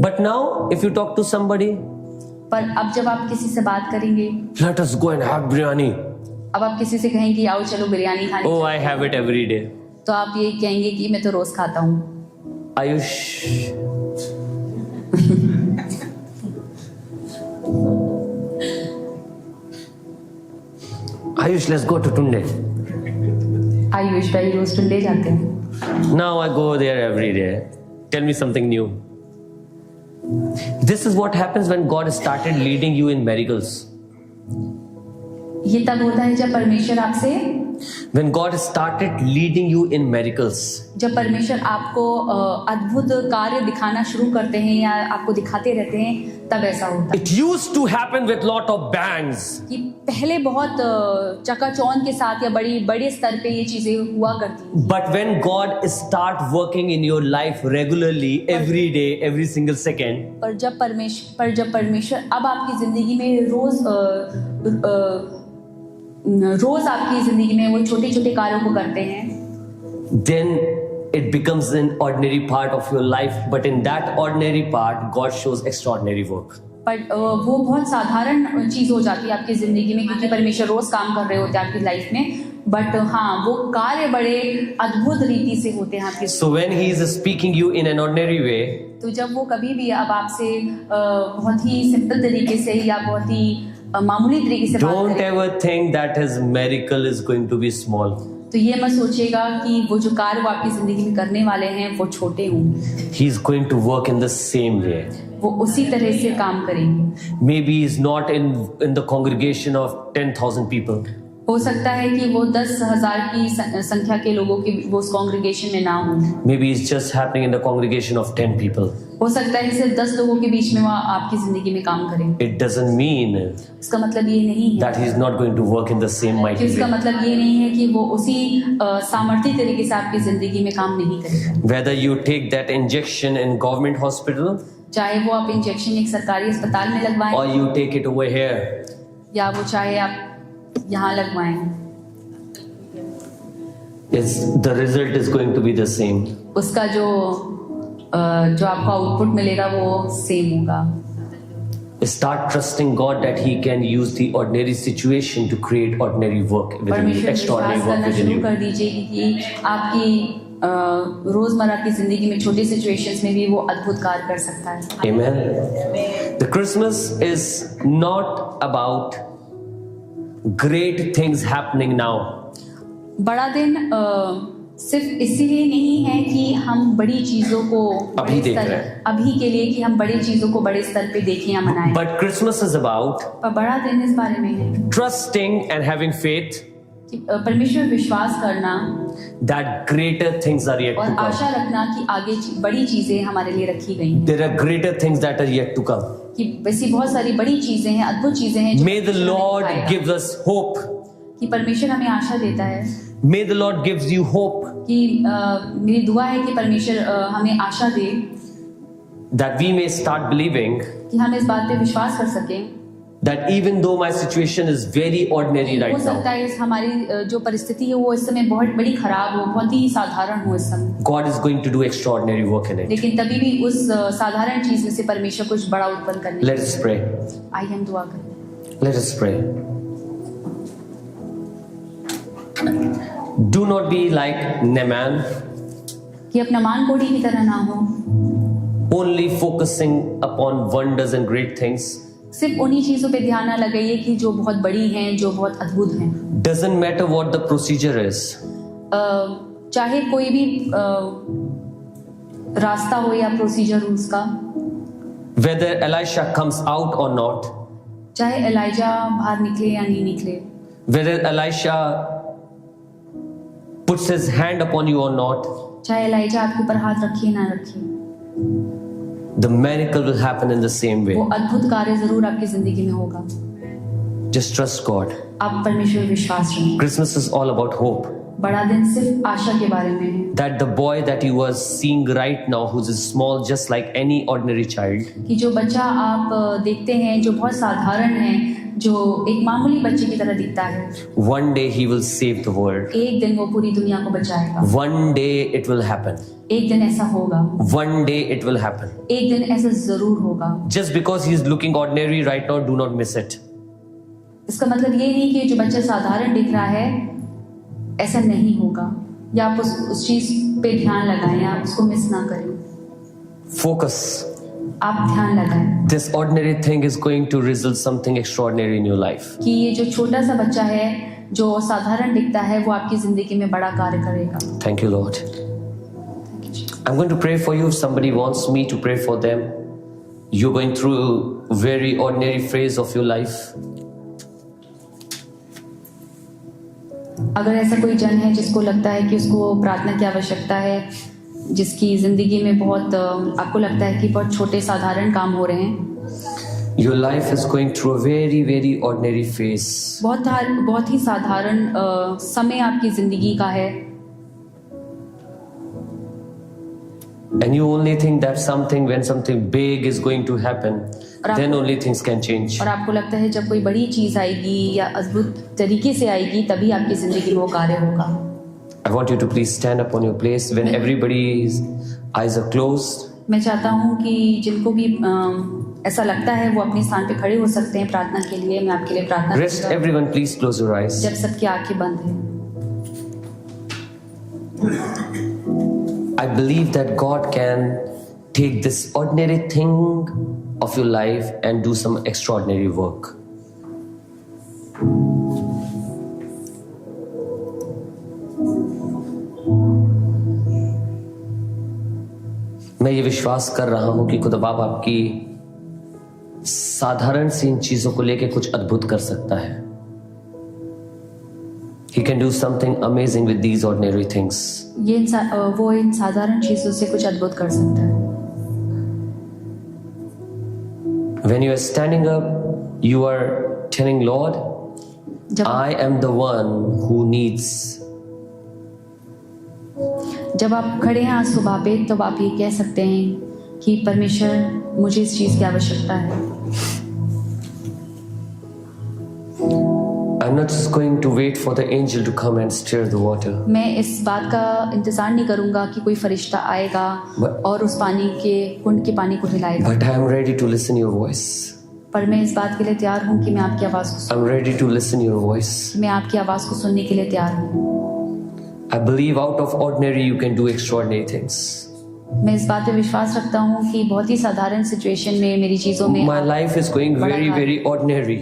But now if you talk to somebody, पर अब जब आप किसी से बात करेंगे, let us go and have biryani. अब आप किसी से कहेंगे कि आओ चलो बिरयानी खाने, Oh, I have it every day. तो आप ये कहेंगे कि मैं तो रोज खाता हूँ। Ayush. Ayush, let's go to Tunde. Ayush भाई रोज टुंडे जाते हैं। Now I go there every day. Tell me something new. This is what happens when God started leading you in miracles. ये तब होता है जब परमेश्वर आपसे When God started leading you in miracles, जब परमेश्वर आपको अद्भुत कार्य दिखाना शुरू करते हैं या आपको दिखाते रहते हैं, तब ऐसा होता है it used to happen with lot of bangs. कि पहले बहुत चकाचौंध के साथ या बड़ी बड़े स्तर पे ये चीजें हुआ करती। But when God start working in your life regularly, every day, every single second, पर जब परमेश्वर अब आपकी जिंदगी में रोज आपकी जिंदगी में वो छोटे छोटे कार्यों को करते हैं, then it becomes an ordinary part of your life. But in that ordinary part, God shows extraordinary work. पर वो बहुत साधारण चीज हो जाती है आपकी जिंदगी में, क्योंकि परमेश्वर रोज काम कर रहे होते हैं आपकी लाइफ में, बट हाँ वो कार्य बड़े अद्भुत रीति से होते हैं आपके। So when He is speaking you in an ordinary way, तो जब वो कभी भी अब आपसे बहुत ही सिंपल तरीके से या बहुत ही मामूली तरीके से बात don't करें, ever think that His miracle is going to be small. तो ये मत सोचिएगा कि वो जो कार्य वो आपकी जिंदगी में करने वाले हैं वो छोटे होंगे। He is going to work in the same way. वो उसी तरह से काम करेंगे। Maybe He is not in the congregation of 10,000 people. हो सकता है कि वो 10,000 की संख्या के लोगों के वो उस कॉन्ग्रेगेशन में ना हो। Maybe it's just happening in the congregation of 10 people. हो सकता है सिर्फ 10 लोगों के बीच में वो आपकी जिंदगी में काम करें। It doesn't mean इसका मतलब ये नहीं है that He's not going to work in the same कि mighty इसका way. मतलब ये नहीं है कि वो उसी सामर्थ्य तरीके से आपकी जिंदगी में काम नहीं करेगा। Whether you take that injection in government hospital चाहे वो आप इंजेक्शन एक सरकारी अस्पताल में लगवाएं or you take it over here, या वो चाहे आप यहाँ लगवाएं, the result is going to be the same. उसका जो आपको आउटपुट मिलेगा वो सेम होगा। Start trusting God that He can use the ordinary situation to create ordinary work within you, परमेश्वर extraordinary विश्वास work करना within शुरू you. कर दीजिए कि आपकी रोजमर्रा की जिंदगी में छोटे सिचुएशंस में भी वो अद्भुत कार्य कर सकता है। Amen. The Christmas is not about great things happening now. बड़ा दिन सिर्फ इसीलिए नहीं है कि हम बड़ी चीजों को अभी देख रहे हैं। अभी के लिए कि हम बड़ी चीजों को बड़े स्तर पे देखें या मनाएं, But Christmas is about पर बड़ा दिन इस बारे में है trusting and having faith कि परमेश्वर विश्वास करना that greater things are yet और to come. आशा रखना कि आगे बड़ी चीजें हमारे लिए रखी गई हैं, There are greater things that are yet to come. कि वैसी बहुत सारी बड़ी चीजें हैं, अद्भुत चीजें हैं जो May the परमेश्वर हमें Lord दिखाएगा। give us hope. कि परमेश्वर हमें आशा देता है May the Lord gives you hope कि मेरी दुआ है कि परमेश्वर हमें आशा दे that we may start believing कि हम इस बात पे विश्वास कर सकें that even though my situation is very ordinary हो right सकता now, है इस हमारी जो परिस्थिति है वो इस समय बहुत बड़ी खराब हो, बहुत ही साधारण हो इस समय, God is going to do extraordinary work in it. लेकिन तभी भी उस साधारण चीज में से परमेश्वर कुछ बड़ा उत्पन्न करने। Let us pray. आइए हम दुआ करें। Let us pray. Do not be like Naaman, कि अपना मान कोड़ी की तरह ना हो, only focusing upon wonders and great things. सिर्फ उन्हीं चीजों पे ध्यान ना लगाइए कि जो बहुत बड़ी हैं, जो बहुत अद्भुत हैं। Doesn't matter what the procedure is. चाहे कोई भी रास्ता हो या प्रोसीजर हो उसका, Whether Elisha comes out or not, चाहे एलाइजा बाहर निकले या नहीं निकले, whether Elisha puts his hand upon you or not, चाहे एलाइजा आपके ऊपर हाथ रखिए ना रखिए, the miracle will happen in the same way. वो अद्भुत कार्य जरूर आपकी जिंदगी में होगा। Just trust God. आप परमेश्वर पर विश्वास रखें। Christmas is all about hope. बड़ा दिन सिर्फ आशा के बारे में है That the boy that you are seeing right now, who's small just like any ordinary child, कि जो बच्चा आप देखते हैं जो बहुत साधारण है, जो एक मामूली बच्चे की तरह दिखता है, one day he will save the world. एक दिन वो पूरी दुनिया को बचाएगा। One day it will happen. एक दिन ऐसा होगा, One day it will happen. एक दिन ऐसा जरूर होगा। Just because he is looking ordinary right now, do not miss it. इसका मतलब ये नहीं कि जो बच्चा साधारण दिख रहा है ऐसा नहीं होगा, या आप उस चीज पे ध्यान लगाएं, आप उसको मिस ना करें, Focus. आप ध्यान लगाएं This ordinary thing is going to result something extraordinary in your life. कि ये जो छोटा सा बच्चा है जो साधारण दिखता है वो आपकी जिंदगी में बड़ा कार्य करेगा। Thank you, Lord. I'm going to pray for you. If somebody wants me to pray for them, you're going through a very ordinary phase of your life. अगर ऐसा कोई जन है जिसको लगता है कि उसको प्रार्थना की आवश्यकता है, जिसकी ज़िंदगी में बहुत आपको लगता है कि बहुत छोटे साधारण काम हो रहे हैं, your life is going through a very, very ordinary phase. बहुत ही साधारण समय आपकी ज़िंदगी का है, And you only think that when something big is going to happen, then only things can change. और आपको लगता है जब कोई बड़ी चीज़ आएगी या अद्भुत तरीके से आएगी तभी आपकी ज़िंदगी में वो कार्य होगा। I want you to please stand up on your place when everybody's eyes are closed. मैं चाहता हूँ कि जिनको भी ऐसा लगता है वो अपने स्थान पे खड़े हो सकते हैं प्रार्थना के लिए। मैं आपके लिए प्रार्थना Rest, करूंगा everyone, please close your eyes. जब सबकी आंखें बंद हैं। I believe that God can take this ordinary thing of your life and do some extraordinary work. मैं ये विश्वास कर रहा हूं कि खुदा बाप आपकी साधारण सी इन चीजों को लेके कुछ अद्भुत कर सकता है। He can do something amazing with these ordinary things. वो इन साधारण चीजों से कुछ अद्भुत कर सकता है। When you are standing up, you are telling Lord, I am the one who needs. जब आप खड़े हैं आज सुबह पे तो आप ये कह सकते हैं कि परमेश्वर मुझे इस चीज की आवश्यकता है। I'm not just going to wait for the angel to come and stir the water. मैं इस बात का इंतजार नहीं करूंगा कि कोई फरिश्ता आएगा और उस पानी के कुंड के पानी को हिलाएगा। But I am ready to listen your voice. पर मैं इस बात के लिए तैयार हूँ कि मैं आपकी आवाज को I'm ready to listen your voice. मैं आपकी आवाज को सुनने के लिए तैयार हूँ। I believe out of ordinary you can do extraordinary things. मैं इस बात पे विश्वास रखता हूँ कि बहुत ही साधारण सिचुएशन में मेरी चीजों में My life is going very, very ordinary.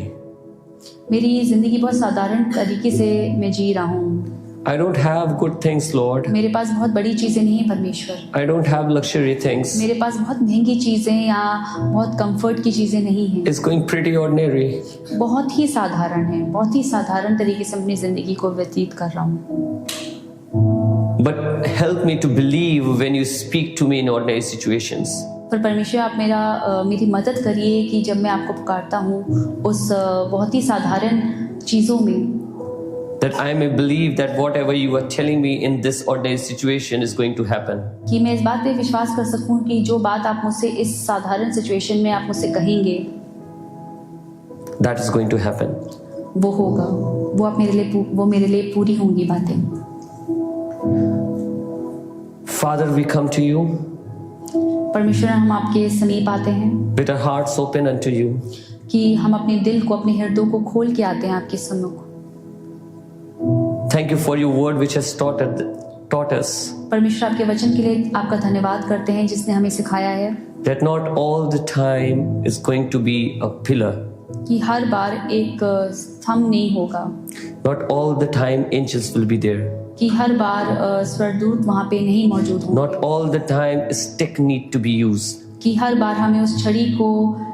मेरी जिंदगी बहुत साधारण तरीके से मैं जी रहा हूँ। I don't have good things, Lord. मेरे पास बहुत बड़ी चीजें नहीं है परमेश्वर। I don't have luxury things. मेरे पास बहुत महंगी चीजें या बहुत कंफर्ट की चीजें नहीं है। It's going pretty ordinary. बहुत ही साधारण है, बहुत ही साधारण तरीके से अपनी जिंदगी को व्यतीत कर रहा हूँ। But help me to believe when you speak to me in ordinary situations. पर परमेश्वर आप मेरी मदद करिए कि जब मैं आपको पुकारता हूँ उस बहुत ही साधारण चीज़ों में, That I may believe that whatever you are telling me in this ordinary situation is going to happen. कि मैं इस बात पे विश्वास कर सकूँ कि जो बात आप मुझसे इस साधारण सिचुएशन में आप मुझसे कहेंगे That is going to happen. वो होगा, वो मेरे लिए पूरी होंगी बातें। Father, we come to you परमेश्वर हम आपके समीप आते हैं with our hearts open unto you. कि हम अपने दिल को, अपने हृदय को खोल के आते हैं आपके सम्मुख। Thank you for your word which has taught us परमेश्वर आपके वचन के लिए आपका धन्यवाद करते हैं जिसने हमें सिखाया है that not all the time is going to be a pillar. कि हर बार एक स्तंभ नहीं होगा, Not all the time angels will be there. कि हर बार स्वर्गदूत वहाँ पे नहीं मौजूद होंगे, Not all the time a stick need to be used. कि हर बार हमें उस छड़ी को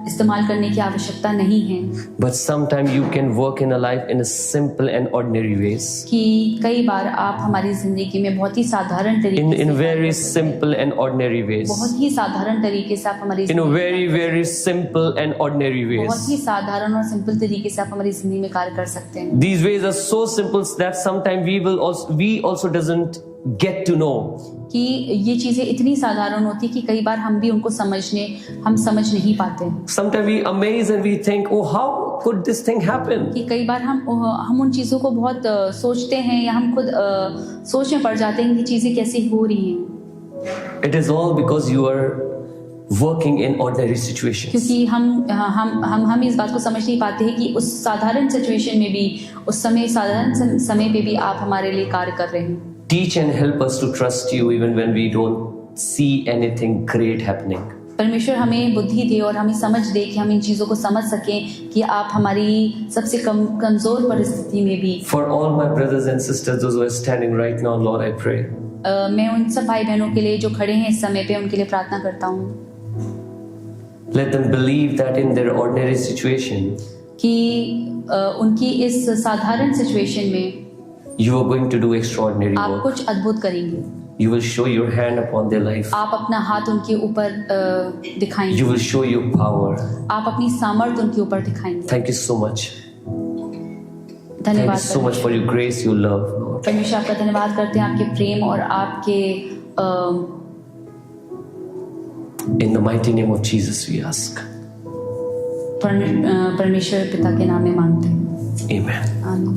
इस्तेमाल करने की आवश्यकता नहीं है, But sometimes you can work in a life in a simple and ordinary ways. कि कई बार आप हमारी जिंदगी में बहुत ही साधारण तरीके In से very simple and ordinary ways. बहुत ही साधारण तरीके से आप हमारी In a very, very simple and ordinary बहुत ways. ही साधारण और सिंपल तरीके से आप हमारी जिंदगी में कार्य कर सकते हैं। These ways are so simple that sometimes we also doesn't get to know. कि ये चीजें इतनी साधारण होती कि कई बार हम भी उनको हम समझ नहीं पाते। Sometimes we amaze and we think, oh, how could this thing happen? कि कई बार हम उन चीजों को बहुत सोचते हैं या हम खुद सोच में पड़ जाते हैं कि चीजें कैसे हो रही हैं। It is all because you are working in ordinary situations. क्योंकि हम इस बात को समझ नहीं पाते हैं कि उस साधारण सिचुएशन में भी, उस साधारण समय पे भी आप हमारे लिए कार्य कर रहे हैं। Teach and help us to trust you even when we don't see anything great happening. परमेश्वर हमें बुद्धि दे और हमें समझ दे कि हम इन चीज़ों को समझ सकें कि आप हमारी सबसे कमजोर परिस्थिति में भी। For all my brothers and sisters, those who are standing right now, Lord, I pray. मैं उन सब भाई बहनों के लिए जो खड़े हैं इस समय पे, उनके लिए प्रार्थना करता हूँ। Let them believe that in their ordinary situation, कि उनकी इस साधारण सिचुएशन में You are going to do extraordinary आप work. कुछ अद्भुत करेंगे। You will show your hand upon their life. आप अपना हाथ उनके ऊपर दिखाएंगे। You will show your power. आप अपनी सामर्थ उनके ऊपर दिखाएंगे। Thank you so much. Thank you धन्यवाद so much for your grace, your love, Lord. परमेश्वर, आपका धन्यवाद करते हैं आपके प्रेम और आपके In the mighty name of Jesus, we ask. परमेश्वर पिता के नाम में मांगते हैं। Amen. आमीन।